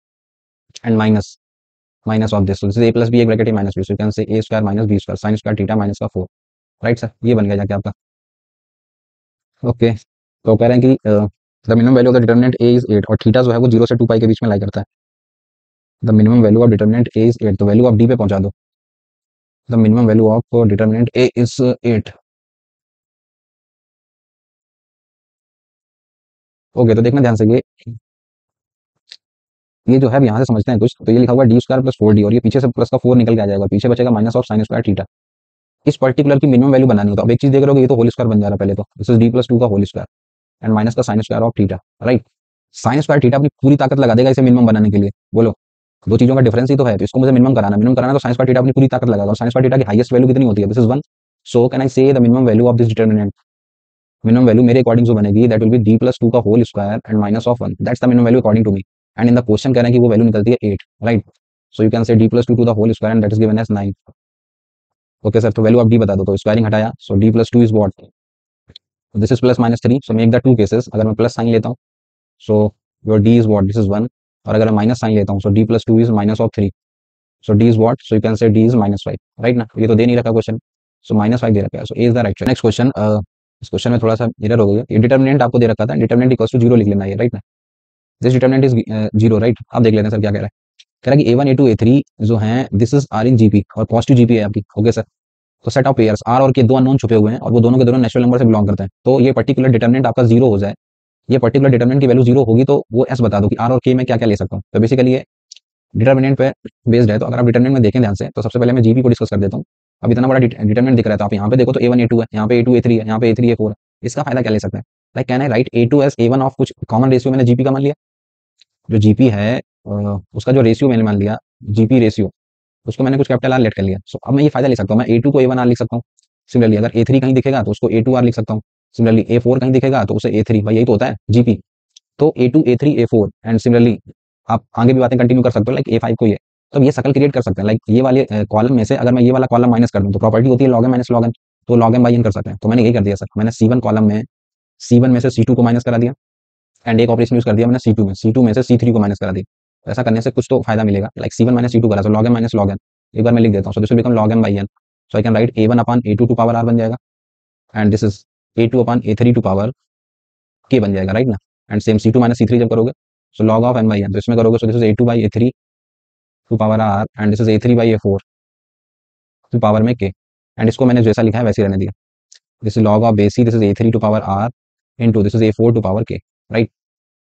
and minus of this, so this is A plus B, एक bracket A minus B, so you can say A square minus B square sine square theta minus का 4, right sir, ये बन गया जाके आपका। Okay, तो कह रहे हैं कि the minimum value of the determinant A is 8 और थीटा जो है वो 0 से 2 पाई के बीच में लाई करता है। The minimum value of determinant A is 8, तो वैल्यू ऑफ डी पे पहुंचा दो। The minimum value of determinant A is 8। Okay, तो देखना ध्यान से, ये जो है अब यहाँ से समझते हैं कुछ, तो ये लिखा हुआ है डी स्क्वायर प्लस 4D और ये पीछे से प्लस का 4 निकल के आ जाएगा, पीछे बचेगा minus of sign square theta. इस पर्टिकुलर की मिनिमम वैल्यू बनानी होता है। अब एक चीज देख रहे हो, ये तो होल स्क्वायर बन जा रहा है पहले, तो दिस इज डी प्लस 2 का होल स्क्वायर एंड माइनस का sign square of theta, right. Sign square theta अपनी पूरी ताकत लगा देगा इसे मिनिमम बनाने के लिए। बोलो, दो चीजों का डिफरेंस ही तो है, तो इसको मुझे मिनिमम कराना तो साइन स्क्वायर थीटा अपनी पूरी ताकत लगाएगा और साइन स्क्वायर थीटा की हाईएस्ट वैल्यू कितनी होती है, this is 1। So can I say the minimum value of this determinant, minimum value मेरे अकॉर्डिंग जो बनेगी that will be D plus 2 का whole square and minus of 1, that's the minimum value according to me. And in the question कह रहे हैं कि वो value निकलती है 8, राइट। सो यू कैन से D plus 2 to the whole square and that is given as 9। Okay sir, तो वैल्यू आप डी बता दो, तो स्क्वायरिंग हटाया, so D plus 2 is what, this is plus -3, so make the two cases. अगर मैं plus sign लेता हूँ so your D is what, this is 1, और अगर मैं माइनस साइन लेता हूँ so D plus 2 is minus of 3, so D is what, so you can से डी इज -5, राइट ना। ये तो दे नहीं रखा क्वेश्चन, सो -5 दे रखा है, so A is the right. Next question, इस क्वेश्चन में थोड़ा सा एरर हो गया, ये डिटरमिनेंट आपको दे रखा था, डिटरमिनेंट इक्वल्स टू 0 लिख लेना है, राइट ना। This determinant is 0, right. आप देख लेते हैं सर क्या कह रहा है। कह रहा है कि A1 A2 A3 जो हैं this is R in GP और पॉजिटिव जीपी है आपकी। ओके सर, तो सेट ऑफ पेयर्स आर और के दो अननोन छुपे हुए हैं और वो दोनों के दोनों नेचुरल नंबर से बिलोंग करते हैं, तो ये पर्टिकुलर डिटरमिनेंट आपका 0 हो जाए, ये पर्टिकुलर डिटरमिनेंट की वैल्यू 0 होगी तो वो एस बता दो कि आर और के में क्या क्या ले सकता हूँ। तो बेसिकली ये डिटरमिनेंट पे बेस्ड है, तो अगर आप डिटरमिनेंट में देखें ध्यान से तो सबसे पहले मैं जीपी को डिस्कस कर देता हूँ। अब इतना बड़ा डिटरमिनेंट दिख रहा है तो आप यहाँ पे देखो तो A1 A2 है, यहाँ पे A2 A3 है, यहाँ पे A3 A4 है। इसका फायदा क्या ले सकते हैं, like can I write A2 as A1 of कुछ कॉमन रेशियो मैंने जीपी का मान लिया, जो जीपी है उसका जो रेशियो मैंने मान लिया जीपी रेशियो, उसको मैंने कुछ कैपिटल आर लेट कर लिया। सो अब मैं ये फायदा लिख सकता हूँ, मैं A2 को A1 आर लिख सकता हूँ। सिमिलरली अगर A3 कहीं दिखेगा तो उसको A2 आर लिख सकता हूँ। सिमिलरली A4 कहीं दिखेगा तो उसे A3, भाई यही तो होता है जीपी। तो A2 A3 A4 and similarly आप आगे भी बातें कंटिन्यू कर सकते हो, लाइक A5 को ये, तो ये शक्ल क्रिएट कर सकते हैं। लाइक ये वाले कॉलम में से अगर मैं ये वाला कॉलम माइनस कर दूं तो प्रॉपर्टी होती है log M minus log N, तो लॉग एम बाई एन कर सकते हैं। तो मैंने यही कर दिया सर, मैंने C1 कॉलम में C1 में से C2 को माइनस करा दिया एंड एक ऑपरेशन यूज कर दिया मैंने C2 में से C3 को माइनस करा दिया। तो ऐसा करने से कुछ तो फायदा मिलेगा, लाइक C1 माइनस C2 करा, तो log M minus log N. एक बार मैं लिख देता हूँ, so this will become log M by N. So I can write A1 upon A2 to power R बन जाएगा and this is A2 upon A3 to power K बन जाएगा, राइट ना। And same C2 minus C3 जब करोगे so log of N by N, तो इसमें करोगे so this is A2 by A3 to power R and this is A3 by A4 to power में K, and इसको मैंने जैसा लिखा है वैसे रहने दिया। दिस इज लॉग ऑफ बेसी, this is A3 to power R into this is A4 to power K, right.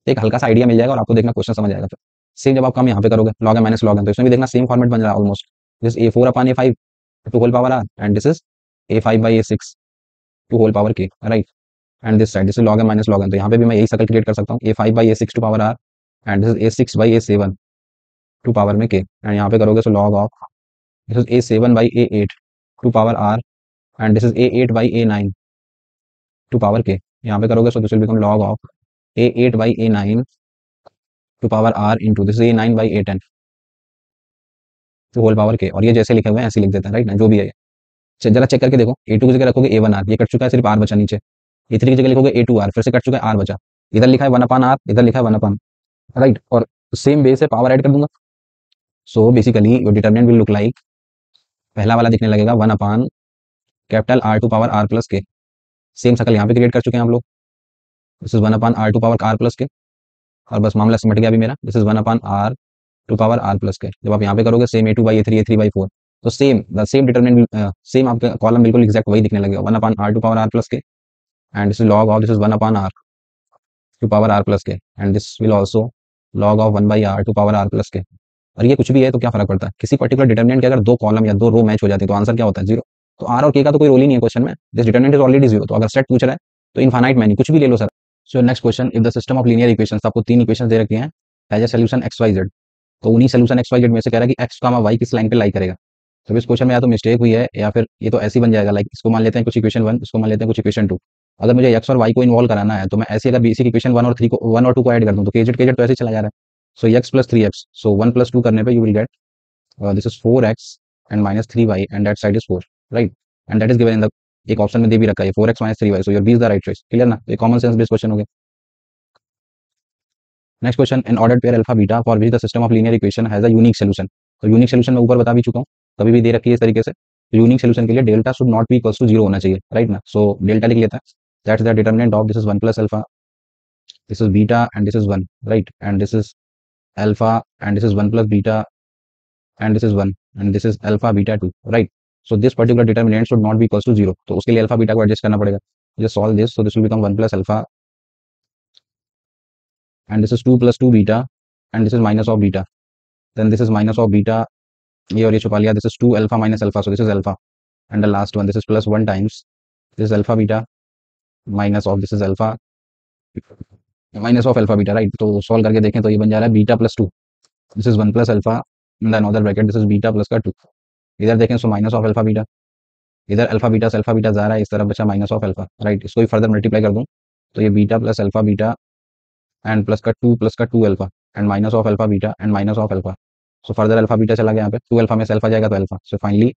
एक हल्का सा आइडिया मिल जाएगा और आपको देखना क्वेश्चन समझ आएगा फिर। सेम जब आप काम यहाँ पे करोगे log N minus log N, तो इसमें भी देखना सेम फॉर्मेट बन रहा है almost. This A four upon A five to whole power R and this is A five by A six to whole power K, right. And this side this is log N minus log N, तो यहाँ पे भी मैं यही circle create कर सकता हूँ, A five by A six to power R and this is A six by A seven to power में के, एंड यहाँ पे करोगे so log of this is A seven by A eight to power R and this is A eight by A nine to power K, यहाँ पे करोगे so this will become log of A eight by A nine to power R into this A nine by A ten to whole power K, और ये जैसे लिखे हुए हैं ऐसे लिख देते हैं, राइट ना, जो भी है ये। जरा चेक करके देखो, ए टू की जगह रखोगे ए वन आर, ये कट चुका है, सिर्फ आर बचा नीचे। ए थ्री की जगह लिखोगे ए टू आर, फिर से कट चुका है, आर बचा। इधर लिखा है वन अपान आर, इधर लिखा है वन अपान, राइट। और सेम बेस से पावर ऐड कर दूंगा, so basically your determinant will look like, पहला वाला दिखने लगेगा one upon capital R to power R plus K, same शकल यहाँ पे क्रिएट कर चुके हैं हम लोग, this is one upon R to power R plus K, और बस मामला सिमट गया अभी मेरा, this is one upon R to power R plus K. जब आप यहाँ पे करोगे same A two by A three by four, तो same the same determinant same आपका कॉलम बिल्कुल एग्जैक्ट वही दिखने लगेगा, one upon R to power R plus K and this is log of this is one upon R to power R plus K and this will also log of one by R to power R plus K. और ये कुछ भी है तो क्या फर्क पड़ता है, किसी पर्टिकुलर डिटर्मिनेंट के अगर दो कॉलम या दो रो मैच हो जाती है तो आंसर क्या होता है, जीरो। तो आर और के का तो कोई रोल ही नहीं है क्वेश्चन में, this determinant is already zero, तो अगर सेट पूछ रहा है तो इनफाइनाइट मैनी कुछ भी ले लो sir. So next question, if the system of linear equations, आपको तीन इक्वेशन दे रखी हैं, has a solution x Y z, तो उन्हीं सॉल्यूशन एक्स वाई जेड में से कह रहा है कि एक्स का वाई किस लाइन पे लाई करेगा। तो इस क्वेश्चन में या तो मिस्टेक हुई है या फिर ये तो ऐसे ही बन जाएगा, लाइक इसको मान लेते हैं कुछ इक्वेशन वन, इसको मान लेते हैं कुछ इक्वेशन टू। अगर मुझे एक्स और वाई को इन्वॉल्व कराना है तो मैं ऐसे अगर बेसिक इक्वेशन वन और थ्री को वन और टू को ऐड कर दूं तो केजेड तो ऐसे ही चला जा रहा है। So x plus three x, so one plus two करने पे you will get this is four x and minus three y and that side is four, right. And that is given in the, एक option में दे भी रखा है four x minus three y, so your B is the right choice, clear ना। तो common sense based question हो गया। Next question, an ordered pair alpha beta for which the system of linear equation has a unique solution. तो unique solution मैं ऊपर बता भी चुका हूँ, कभी भी दे रखी है इस तरीके से। तो यूनिक सोल्यूशन के लिए delta should not be equal to zero होना चाहिए, राइट ना। सो डेल्टा लिख लेता है, that's the determinant of this is one plus alpha, this is beta and this is one, right. And this is alpha and this is one plus beta and this is one and this is alpha beta two, right. So this particular determinant should not be equal to zero, तो उसके लिए alpha beta को adjust करना पड़ेगा। Just solve this, so this will become one plus alpha and this is 2 plus 2 beta and this is minus of beta, then this is minus of beta, ये और ये छुपा लिया, this is 2 alpha minus alpha, so this is alpha, and the last one this is plus 1 times this is alpha beta minus of this is alpha minus of alpha beta, right। तो solve करके देखें तो ये बन जा रहा है beta plus to, this is one plus alpha in the another bracket this is beta plus का टू, इधर देखें सो माइनस ऑफ अल्फा बीटा, इधर अल्फा बीटा से अल्फा बीटा जा रहा है, इस तरफ बचा माइनस ऑफ अल्फा, राइट। इसको भी फर्दर मल्टीप्लाई कर दूं तो ये beta plus alpha beta and plus का two alpha and minus of alpha beta and minus of alpha, so further alpha beta चला गया यहाँ पे, टू अल्फा में से अल्फा जाएगा तो अल्फा, सो फाइनली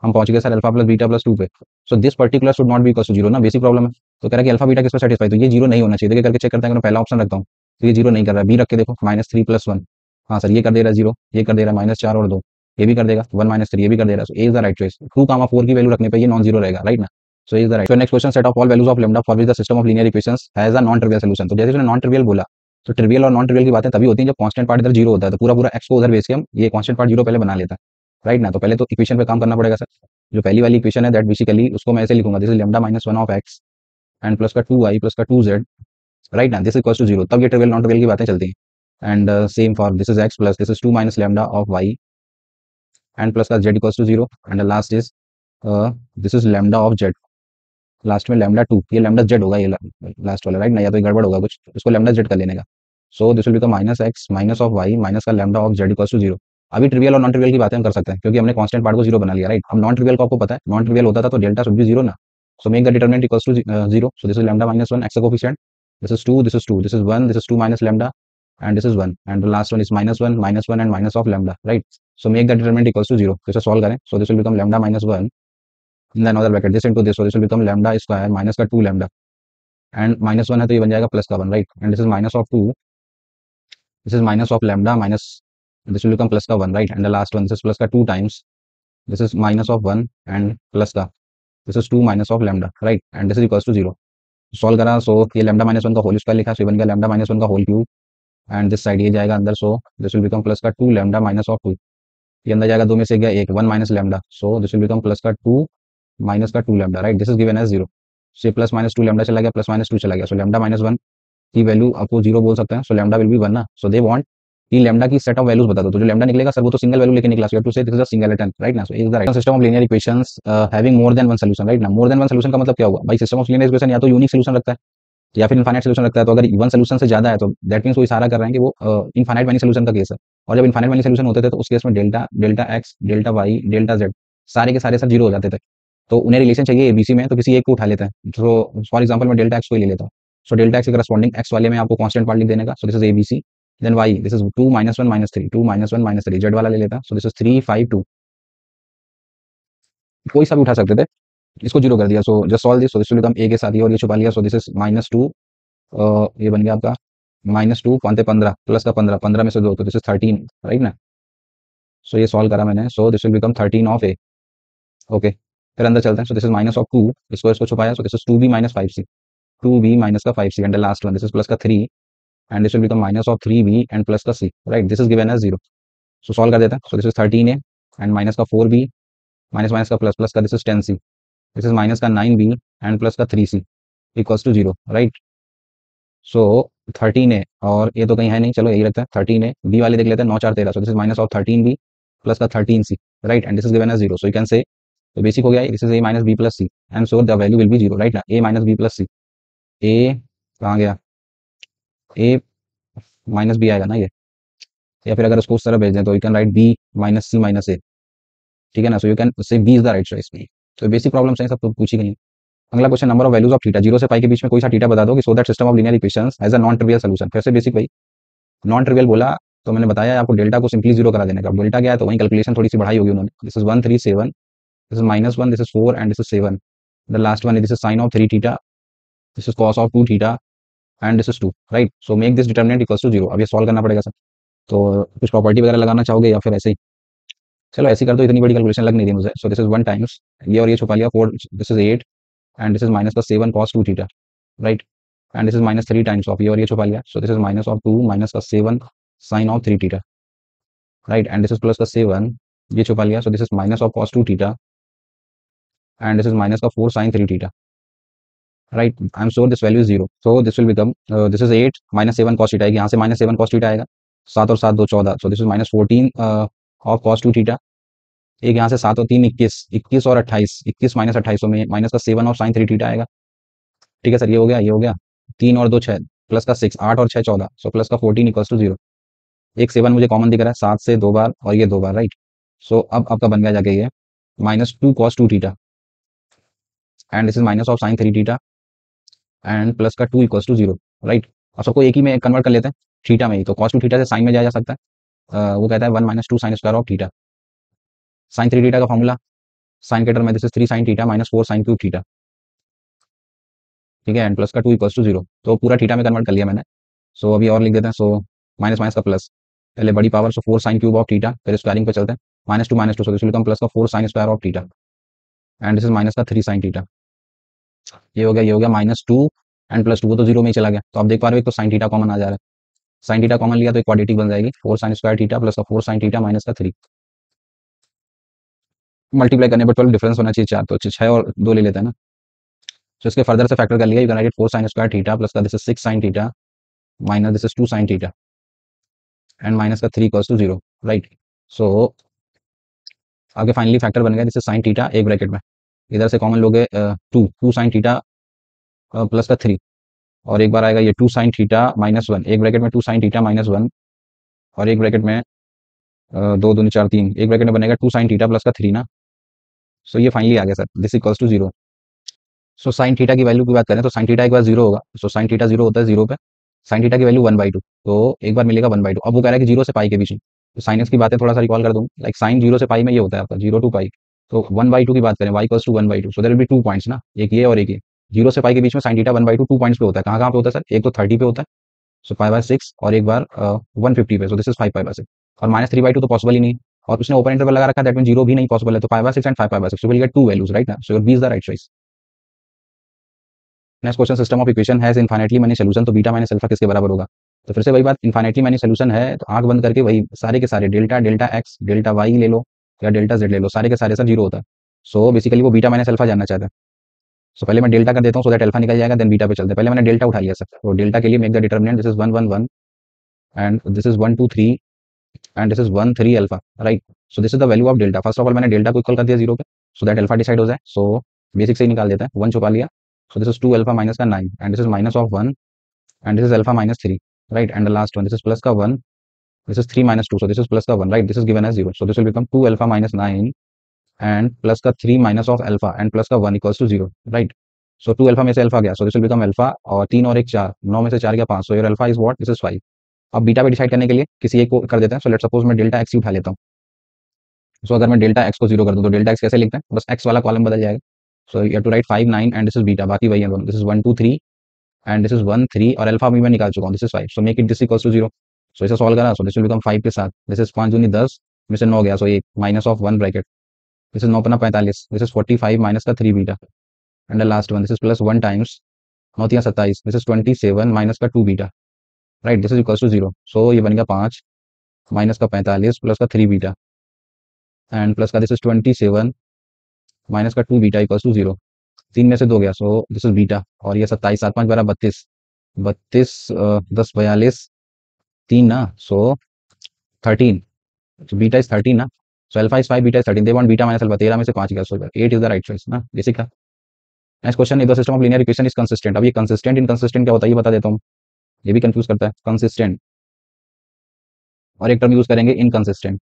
हम पहुंच गए sir alpha plus beta plus two पे। So this particular should not be equal to zero ना, बेसिक प्रॉब्लम है। तो कह रहा है कि अल्फा बीटा किसको सेटिस्फाई, तो ये जीरो नहीं होना चाहिए। देखिए करके चेक करते हैं, अगर मैं पहला ऑप्शन रखता हूँ तो ये जीरो नहीं कर रहा है, बी रख के देखो माइनस थ्री प्लस वन, हाँ सर ये कर दे रहा है जीरो, ये कर दे रहा है माइनस चार और दो, ये भी कर देगा वन माइनस थ्री, ये भी कर दे रहा है, so A is the right choice. Two comma four की वैल्यू रखने पे ये नॉन जीरो रहेगा, राइट ना। So is the right. Next question, set of all values of lambda for which the system of linear equations has a non trivial solution. तो जैसे उसने non trivial बोला, तो ट्रिवियल और नॉन ट्रिवियल की बातें तभी होती हैं जब कांस्टेंट पार्ट इधर जीरो होता है, तो पूरा पूरा एक्स को उधर बेच के हम ये कांस्टेंट पार्ट जीरो पहले बना लेता है, राइट ना। तो पहले तो इक्वेशन पे काम करना पड़ेगा सर। जो पहली वाली इक्वेशन है दैट बेसिकली उसको मैं ऐसे लिखूंगा, this is lambda minus one of x and plus का टू वाई प्लस का टू जेड, राइट ना, this is equal to zero, तब ये ट्रिवियल नॉन ट्रिवियल की बातें चलती हैं। And same for this is x plus this is two minus lambda of y and plus का z equal to zero and last is this is lambda of z, last में lambda two, ये lambda Z होगा ये last वाला, right ना, या तो गड़बड़ होगा कुछ, इसको लैम्डा जेड कर लेने का। So this will become minus x minus of y minus का lambda of z equal to zero. अभी ट्रिवियल और नॉन ट्रिवियल की बातें हम कर सकते हैं क्योंकि हमने कांस्टेंट पार्ट को जीरो बना लिया, राइट। हम नॉन ट्रिवियल को आपको पता है, नॉन ट्रिवियल होता था तो डेल्टा शुड बी जीरो ना। So make the determinant equal to zero, so this is lambda minus one x का coefficient, this is two this is two this is one this is two minus lambda and this is 1 and the last one is minus 1 and minus of lambda, right। so make the determinant equals to 0, तो इसे solve करें, so this will become lambda minus 1 in the another bracket this into this, so this will become lambda square minus का 2 lambda and minus 1 है तो ये बन जाएगा plus का 1, right। and this is minus of 2, this is minus of lambda minus this will become plus का 1, right। and the last one this is plus का 2 times this is minus of 1 and plus का this is 2 minus of lambda, right। and this is equals to 0, solve करा, so ये lambda minus one का whole square लिखा, so बन गया lambda minus one का whole cube and this side ये जाएगा अंदर, so this will become plus का two lambda minus of two, ये अंदर जाएगा, दो में से गया एक, one minus lambda, so this will become plus का टू माइनस का two lambda, right. This is given as zero, so plus minus two lambda चला गया, प्लस माइनस टू चला गया, सो लैम्डा माइनस वन की वैल्यू आपको जीरो बोल सकते हैं, सो लैम्डा विल बी वन ना। सो दे वांट कि लैम्डा की सेट ऑफ वैल्यूज बता दो, तो जो लैम्डा निकलेगा सर वो तो सिंगल वैल्यू लेके निकला, so you have to say this is a singleton, right ना। So is the right system of linear equations having more than one solution, right ना। मोर देन वन सॉल्यूशन का मतलब क्या हुआ भाई, सिस्टम ऑफ लीनियर इक्वेशन या तो unique solution रखता है या फिर इनफाइनाइट सॉल्यूशन रखता है। तो अगर वन सॉल्यूशन से ज्यादा है तो दैट मींस वो इशारा कर रहे हैं कि वो इनफाइनाइट मैनी सॉल्यूशन का केस है। और जब इनफाइनाइट मैनी सॉल्यूशन होते थे तो उस केस में delta, delta x, delta Y, delta Z सारे के सारे सर जीरो हो जाते थे। तो उन्हें रिलेशन चाहिए एबीसी में, तो किसी एक को उठा लेते हैं। तो फॉर एग्जांपल मैं डेल्टा एक्स को ही ले लेता हूँ। सो डेल्टा एक्स के करस्पॉन्डिंग एक्स वाले में आपको कांस्टेंट पार्ट लिख देने का, so this is ABC. Then Y, this is 2 -1 -3, 2 -1 -3, Z वाला ले लेता, सो दिस इज 3 5 2, कोई सा भी उठा सकते थे। इसको जीरो कर दिया, सो just solve this, so this will become a के साथ ये और ये छुपा लिया, सो दिस इज -2, ये बन गया आपका -2 पांते 15 प्लस का 15, 15 में से 2 तो दिस इज 13, राइट ना। सो ये सॉल्व करा मैंने, सो this will become 13 of A. Okay, फिर अंदर चलते हैं, so this is minus of 2, इसको इसको छुपाया, सो this is 2b - 5c, 2b minus का 5c, and the last one this is plus का 3, and this will become minus of 3b and plus का c, right. This is given as 0। So solve कर देते हैं, so this is 13a and minus का 4b, minus minus का plus, plus का this is 10c, this is minus का 9b and plus का 3c equals to 0, right. So 13a और ये तो कहीं है नहीं, चलो यही रखते हैं 13a, बी वाले देख लेते हैं 9 4 13, so this is minus of 13b plus का 13c, right, and this is given as 0। So you can say, तो बेसिक हो गया, this is a minus B plus C, and so the value will be 0, right ना। a minus B plus C, A कहाँ गया, ए minus B आएगा ना ये, या फिर अगर उसको उस तरह भेज दें तो you can write B minus C minus A, ठीक है ना। So you can say B is the right choice. तो बेसिक प्रॉब्लम्स हैं सब, तो पूछी गई हैं। अगला question, number of values of theta, 0 से पाई के बीच में कोई सा थीटा बता दो कि so that system of linear equations has a non trivial solution. फिर से बेसिक भाई, नॉन ट्रिवियल बोला तो मैंने बताया आपको डेल्टा को सिंपली जीरो करा देने का। डेल्टा क्या है तो वही कैलकुलेशन थोड़ी सी बढ़ाई होगी उन्होंने। This is 1 3 7, this is -1, this is 4 and this is 7, the last one this is sine of 3 theta, this is cos of 2 theta and this is 2, right. So make this determinant equals to 0। अब ये solve करना पड़ेगा sir. तो कुछ property वगैरह लगाना चाहोगे या फिर ऐसे ही, चलो ऐसे ही कर दो, इतनी बड़ी कैलकुलेशन लग नहीं रही मुझे। सो दिस इज 1 टाइम्स ये और ये छुपा लिया 4, this is 8 and this is minus का 7 cos 2 theta, right, and this is -3 times of ये और ये छुपा लिया, so this is minus of 2 minus का 7 sine of 3 theta, right, and this is plus का 7 ये छुपा लिया, so this is minus of cos 2 theta and this is minus का 4 sin 3 theta, right. I am sure this value is 0, so this will become this is 8 -7 cos theta आएगी, यहाँ से -7 cos theta आएगा, 7 और 7 2 14, सो this is -14 of cos 2 theta. एक यहाँ से 7 और 3 21, 21 और 28, 21 माइनस 28, में माइनस का 7 और साइन 3 थीटा आएगा, ठीक है सर। ये हो गया, ये हो गया, 3 और 2 6 प्लस का 6, 8 और 6 14, सो प्लस का 14 इक्वल्स टू 0। एक 7 मुझे कॉमन दिख रहा है, 7 से 2 बार और ये 2 बार, राइट। सो अब आपका बन गया जाके ये -2 cos 2 theta and this is minus of sign 3 theta and plus का 2 इक्वल्स टू 0, राइट। अब सबको एक ही में कन्वर्ट कर लेते हैं, थीटा में ही, तो cos 2 थीटा से साइन में जाया जा सकता है। वो कहता है 1 - 2 sine square of theta, sine 3 theta का फॉर्मूला, साइन के टर्म में this is 3 sin theta minus 4 sin cube theta, ठीक है, एंड प्लस का 2 इक्वल्स टू 0। तो पूरा थीटा में कन्वर्ट कर लिया मैंने। सो अभी और लिख देते हैं, सो माइनस माइनस का प्लस, पहले बड़ी power, so 4 sin cube of theta, फिर स्क्वायरिंग पे चलते हैं, -2 सो दिस विल कम प्लस का 4 sin square of theta and this is minus का 3 sin थीटा। ये हो गया, ये हो गया -2 एंड +2, वो तो 0 में ही चला गया। तो आप देख पा रहे हो एक तो sin थीटा कॉमन आ जा रहा है, sin थीटा कॉमन लिया तो एक क्वाड्रेटिक बन जाएगी, 4 sin स्क्वायर थीटा प्लस का 4 sin थीटा माइनस का 3, मल्टीप्लाई करने पर 12 डिफरेंस होना चाहिए 4, तो 6 और 2 ले लेते हैं ना। तो इसके फर्दर से फैक्टर कर लिया, you can write 4 sin square theta plus का this is 6 sin theta minus this is 2 sin theta and minus का 3 इक्वल्स टू 0, राइट। सो आगे फाइनली फैक्टर बन गया, दिस इज sin थीटा एक ब्रैकेट में, इधर से कॉमन लोगे 2 sin थीटा प्लस का 3, और एक बार आएगा ये 2 sin थीटा -1, एक ब्रैकेट में 2 sin थीटा -1, और एक ब्रैकेट में 2 दूनी 4 3, एक ब्रैकेट में बनेगा 2 sin थीटा प्लस का 3 ना। सो ये फाइनली आ गया sir, this equals to 0। So sine theta की वैल्यू की बात करें तो साइन थीटा एक बार 0 होगा, सो साइन थीटा 0 होता है 0 पे, साइन थीटा की वैल्यू 1/2, तो एक बार मिलेगा 1/2। अब वो कह रहा है कि 0 से पाई के बीच में, तो साइनस की बातें थोड़ा सा रिकॉल कर दूँ, लाइक साइन 0 से पाई में ये होता है आपका 0 टू पाई, तो 1/2 की बात करें, y equals to 1/2, so there will be 2 points ना, एक ये और एक ये। 0 से पाई के बीच में साइन थीटा 1/2 2 पॉइंट्स पे होता है, कहाँ कहाँ पे होता है सर, एक तो 30 पे होता है, सो π/6, और एक बार 150 पे, सो दिस इज 5π/6, और -3/2 तो पॉसिबल ही नहीं, और उसने ओपन इंटरवल लगा रखा है, दैट मीन 0 भी नहीं पॉसिबल है, तो π/6 and 5π/6, you will get two values, right ना। So your B is the right choice. Next question, system of equations has infinitely many solution, तो बीटा माइनस अल्फा किसके बराबर होगा। तो फिर से वही बात, इनफाइनाइटली मेनी सॉल्यूशन है तो आंख बंद करके वही सारे के सारे delta, delta x, delta Y ले लो या डेल्टा जेड ले लो, सारे के सारे सर 0 होता है। सो बेसिकली वो बीटा माइनस अल्फा जानना चाहता है। सो पहले मैं डेल्टा कर देता हूँ, सो दैट अल्फा निकल जाएगा, देन बीटा पे चलते हैं। पहले मैंने डेल्टा उठा लिया सर, तो डेल्टा के लिए make the determinant, this is 1 1 1 and this is 1 2 3 and this is 1 3 alpha, right? So this is the value of delta. First of all मैंने डेल्टा को इक्वल कर दिया 0 पे, so that alpha डिसाइड हो जाए. So बेसिक से ही निकाल देते हैं, 1 छुपा लिया. So this is 2 alpha minus का 9 and this is minus of 1 and this is alpha minus 3, right? And the last one, this is plus का 1, this is 3 minus 2, so this is plus का 1, right? This is given as 0, so this will become 2 alpha minus 9 and plus का 3 minus of alpha and plus का 1 equals to 0, right? So 2 alpha में से alpha गया, so this will become alpha, और 3 और 1 4, 9 में से 4 गया 5, so your alpha is what? This is 5. अब बीटा पे डिसाइड करने के लिए किसी एक को कर देते हैं. सो लेट्स सपोज मैं डेल्टा एक्स ही उठा लेता हूँ. सो अगर मैं डेल्टा एक्स को 0 कर दूँ तो डेल्टा एक्स कैसे लिखते हैं? बस एक्स वाला कॉलम बदल जाएगा. So you have to write 5 9 and this is beta, बाकी वही है दोनों. This is 1 2 3 and this is 1 3 और अल्फा भी मैं निकाल चुका हूँ, this is 5. So make it this equals to 0. सो इसे सॉल्व करा, सो दिस विल बिकम 5 के साथ. दिस इज 5 दूनी 10 में से 9 गया, सो ये minus of 1 bracket. This is 9 पना 45, दिस इज 45 माइनस का 3 beta and the last one, this is plus 1 times 9 3 27, this is 27 minus का 2 beta, right? This is equals to 0. So ये बन गया 5 माइनस का 45 प्लस का 3 बीटा एंड प्लस का this is 27 minus का 2 बीटा इक्वल्स टू 0. 3 में से 2 गया, सो दिस इज बीटा. और ये 27 7 5 12 32 32 10 42 3 ना, सो 13. So beta is 13 ना. So alpha is 5, beta is 13. They want beta minus alpha. 13 में से 5 गया, so 8 is the right choice ना. बेसिक था. Next question, if the system of linear equation is consistent. अब ये कंसिस्टेंट इनकंसिस्टेंट क्या होता है ये बता देता हूँ. ये भी कंफ्यूज करता है. कंसिस्टेंट और एक टर्म यूज करेंगे इनकंसिस्टेंट.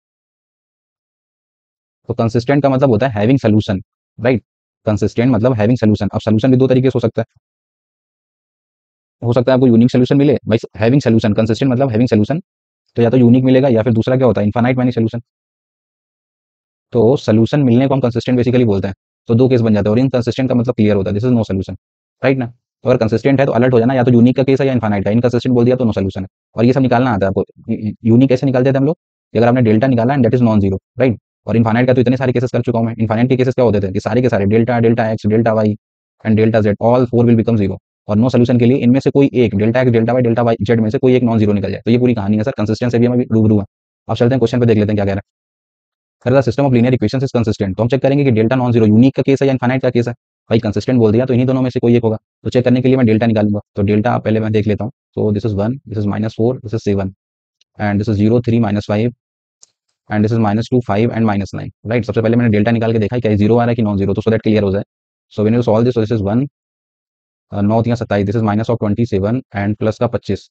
तो कंसिस्टेंट का मतलब होता है हैविंग सोल्यूशन, राइट? कंसिस्टेंट मतलब हैविंग सोल्यूशन. अब सोल्यूशन भी दो तरीके से हो सकता है आपको यूनिक सोल्यूशन मिले. भाई हैविंग सोल्यूशन, कंसिस्टेंट मतलब हैविंग सोल्यूशन, तो या तो यूनिक मिलेगा या फिर दूसरा क्या होता है, इनफाइनाइट मैनी सोल्यूशन. तो सोल्यूशन मिलने को हम कंसिस्टेंट बेसिकली बोलते हैं. तो दो केस बन जाते हैं और इनकंसिस्टेंट का मतलब क्लियर होता है, this is no solution, right ना? तो अगर कंसिस्टेंट है तो अलर्ट हो जाना, या तो यूनिक का केस है या इनफाइनाइट का. इनकंसिस्टेंट बोल दिया तो नो सोल्यूशन है. और ये सब निकालना आता है आपको. यूनिक कैसे निकालते थे हम लोग, कि अगर आपने डेल्टा निकाला and that is non zero, right? और इनफाइनाइट का तो इतने सारे केसेस कर चुका हूं मैं. इनफाइनाइट के केसेस क्या होते थे कि सारे के सारे delta delta x delta y and delta z all four will become zero. और नो सोल्यूशन के लिए इनमें से कोई एक delta x delta Y delta y z में से कोई एक नॉन जीरो निकल जाए. तो ये पूरी कहानी है सर. कंसिस्टेंट से भी हम रूबरू है. अब चलते हैं क्वेश्चन पे, देख लेते हैं क्या कह रहा है. अगर system of linear equations is consistent, तो हम चेक करेंगे कि डेल्टा नॉन जीरो यूनिक का केस है या इनफाइनाइट का केस है. भाई कंसिस्टेंट बोल दिया तो इन्हीं दोनों में से कोई एक होगा. तो चेक करने के लिए मैं डेल्टा निकालूंगा. तो डेल्टा पहले मैं देख लेता हूँ. तो this is 1, this is -4, this is 7 and this is 0 3 -5 and this is -2 5 and -9, right? सबसे पहले मैंने डेल्टा निकाल के देखा क्या जीरो आ रहा है कि नॉन जीरो, तो सो दैट क्लियर हो जाए. So when you solve this, this is 1 9 3 27, this is minus of 27 and plus का 25,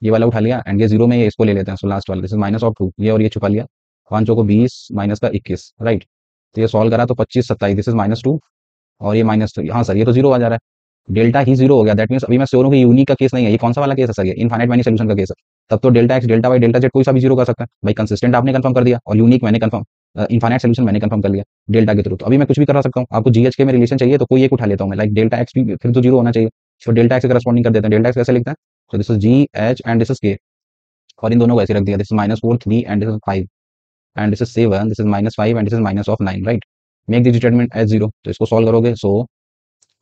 ये वाला उठा लिया एंड ये जीरो में ये इसको ले लेते हैं. सो लास्ट वाला दिस इज -2, ये और ये छुपा लिया. 5 को 20 माइनस का 21, राइट? तो ये सॉल्व करा तो 25 27, दिस इज -2 और ये -3. हाँ सर, ये तो जीरो आ जा रहा है. डेल्टा ही जीरो हो गया, दैट मींस अभी मैं श्योर हूं कि यूनिक का केस नहीं है. ये कौन सा वाला केस है सर? ये इनफाइनाइट मैनी सोल्यूशन का केस है. तब तो delta x delta Y delta z कोई सा भी जीरो कर सकता है. भाई कंसिस्टेंट आपने कंफर्म कर दिया और यूनिक मैंने कंफर्म, इनफाइनाइट सोल्यूशन मैंने कंफर्म कर लिया डेल्टा के थ्रू. तो अभी मैं कुछ भी करा सकता हूँ. आपको जीएचके में रिलेशन चाहिए तो कोई एक उठा लेता हूँ मैं, लाइक डेल्टा एक्स भी फिर तो जीरो होना चाहिए. तो डेल्टा एक्स के करस्पॉन्डिंग कर देते हैं. डेल्टा एक्स कैसे लिखते हैं? तो this is G H and this is K, और इन दोनों को ऐसे रख दिया. This is -4 3 and this is 5 and this is 7, this is -5 and this is minus of 9, right? Make the determinant as zero. तो इसको सॉल्व करोगे, सो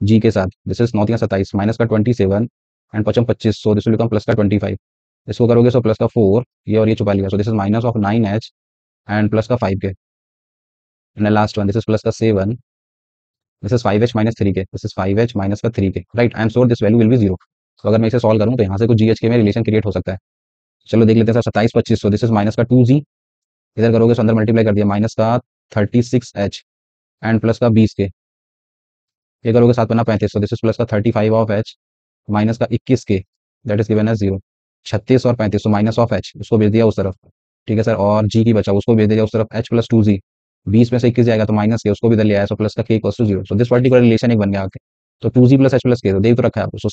जी के साथ दिस इज 9 3 27 माइनस का 27 and 5 25, so this will become plus का 25. इसको करोगे सो plus का 4, ये और ये छुपा लिया. So this is minus of 9 H and plus का 5 के and last one, this is plus का 7, दिस इज 5 एच माइनस 3 के, दिस इज 5 एच माइनस का 3 के, right? I am sure this value will be zero. तो अगर मैं इसे सॉल्व करूँ तो यहाँ से कुछ जीएचके में रिलेशन क्रिएट हो सकता है. चलो देख लेते हैं sir. 27 25, so this is minus का 2 जी, इधर करोगे सो अंदर मल्टीप्लाई कर दिया माइनस का 36 एच एंड प्लस का 20 के, ये करोगे 7 पन्ना 35, सो दिस इज प्लस का 35 ऑफ एच माइनस का 21 K, that is given as zero. 36 और 35, तो माइनस ऑफ एच उसको भेज दिया उस तरफ, ठीक है सर. और जी की बचा उसको भेज दिया उस तरफ, एच प्लस 2 जी. 20 में से 21 जाएगा तो माइनस के, उसको भी इधर ले आया, सो प्लस का K equals to zero. So this particular relation एक बन गया आके. तो 2 जी प्लस एच प्लस के, तो देख तो रखा है आपको. सो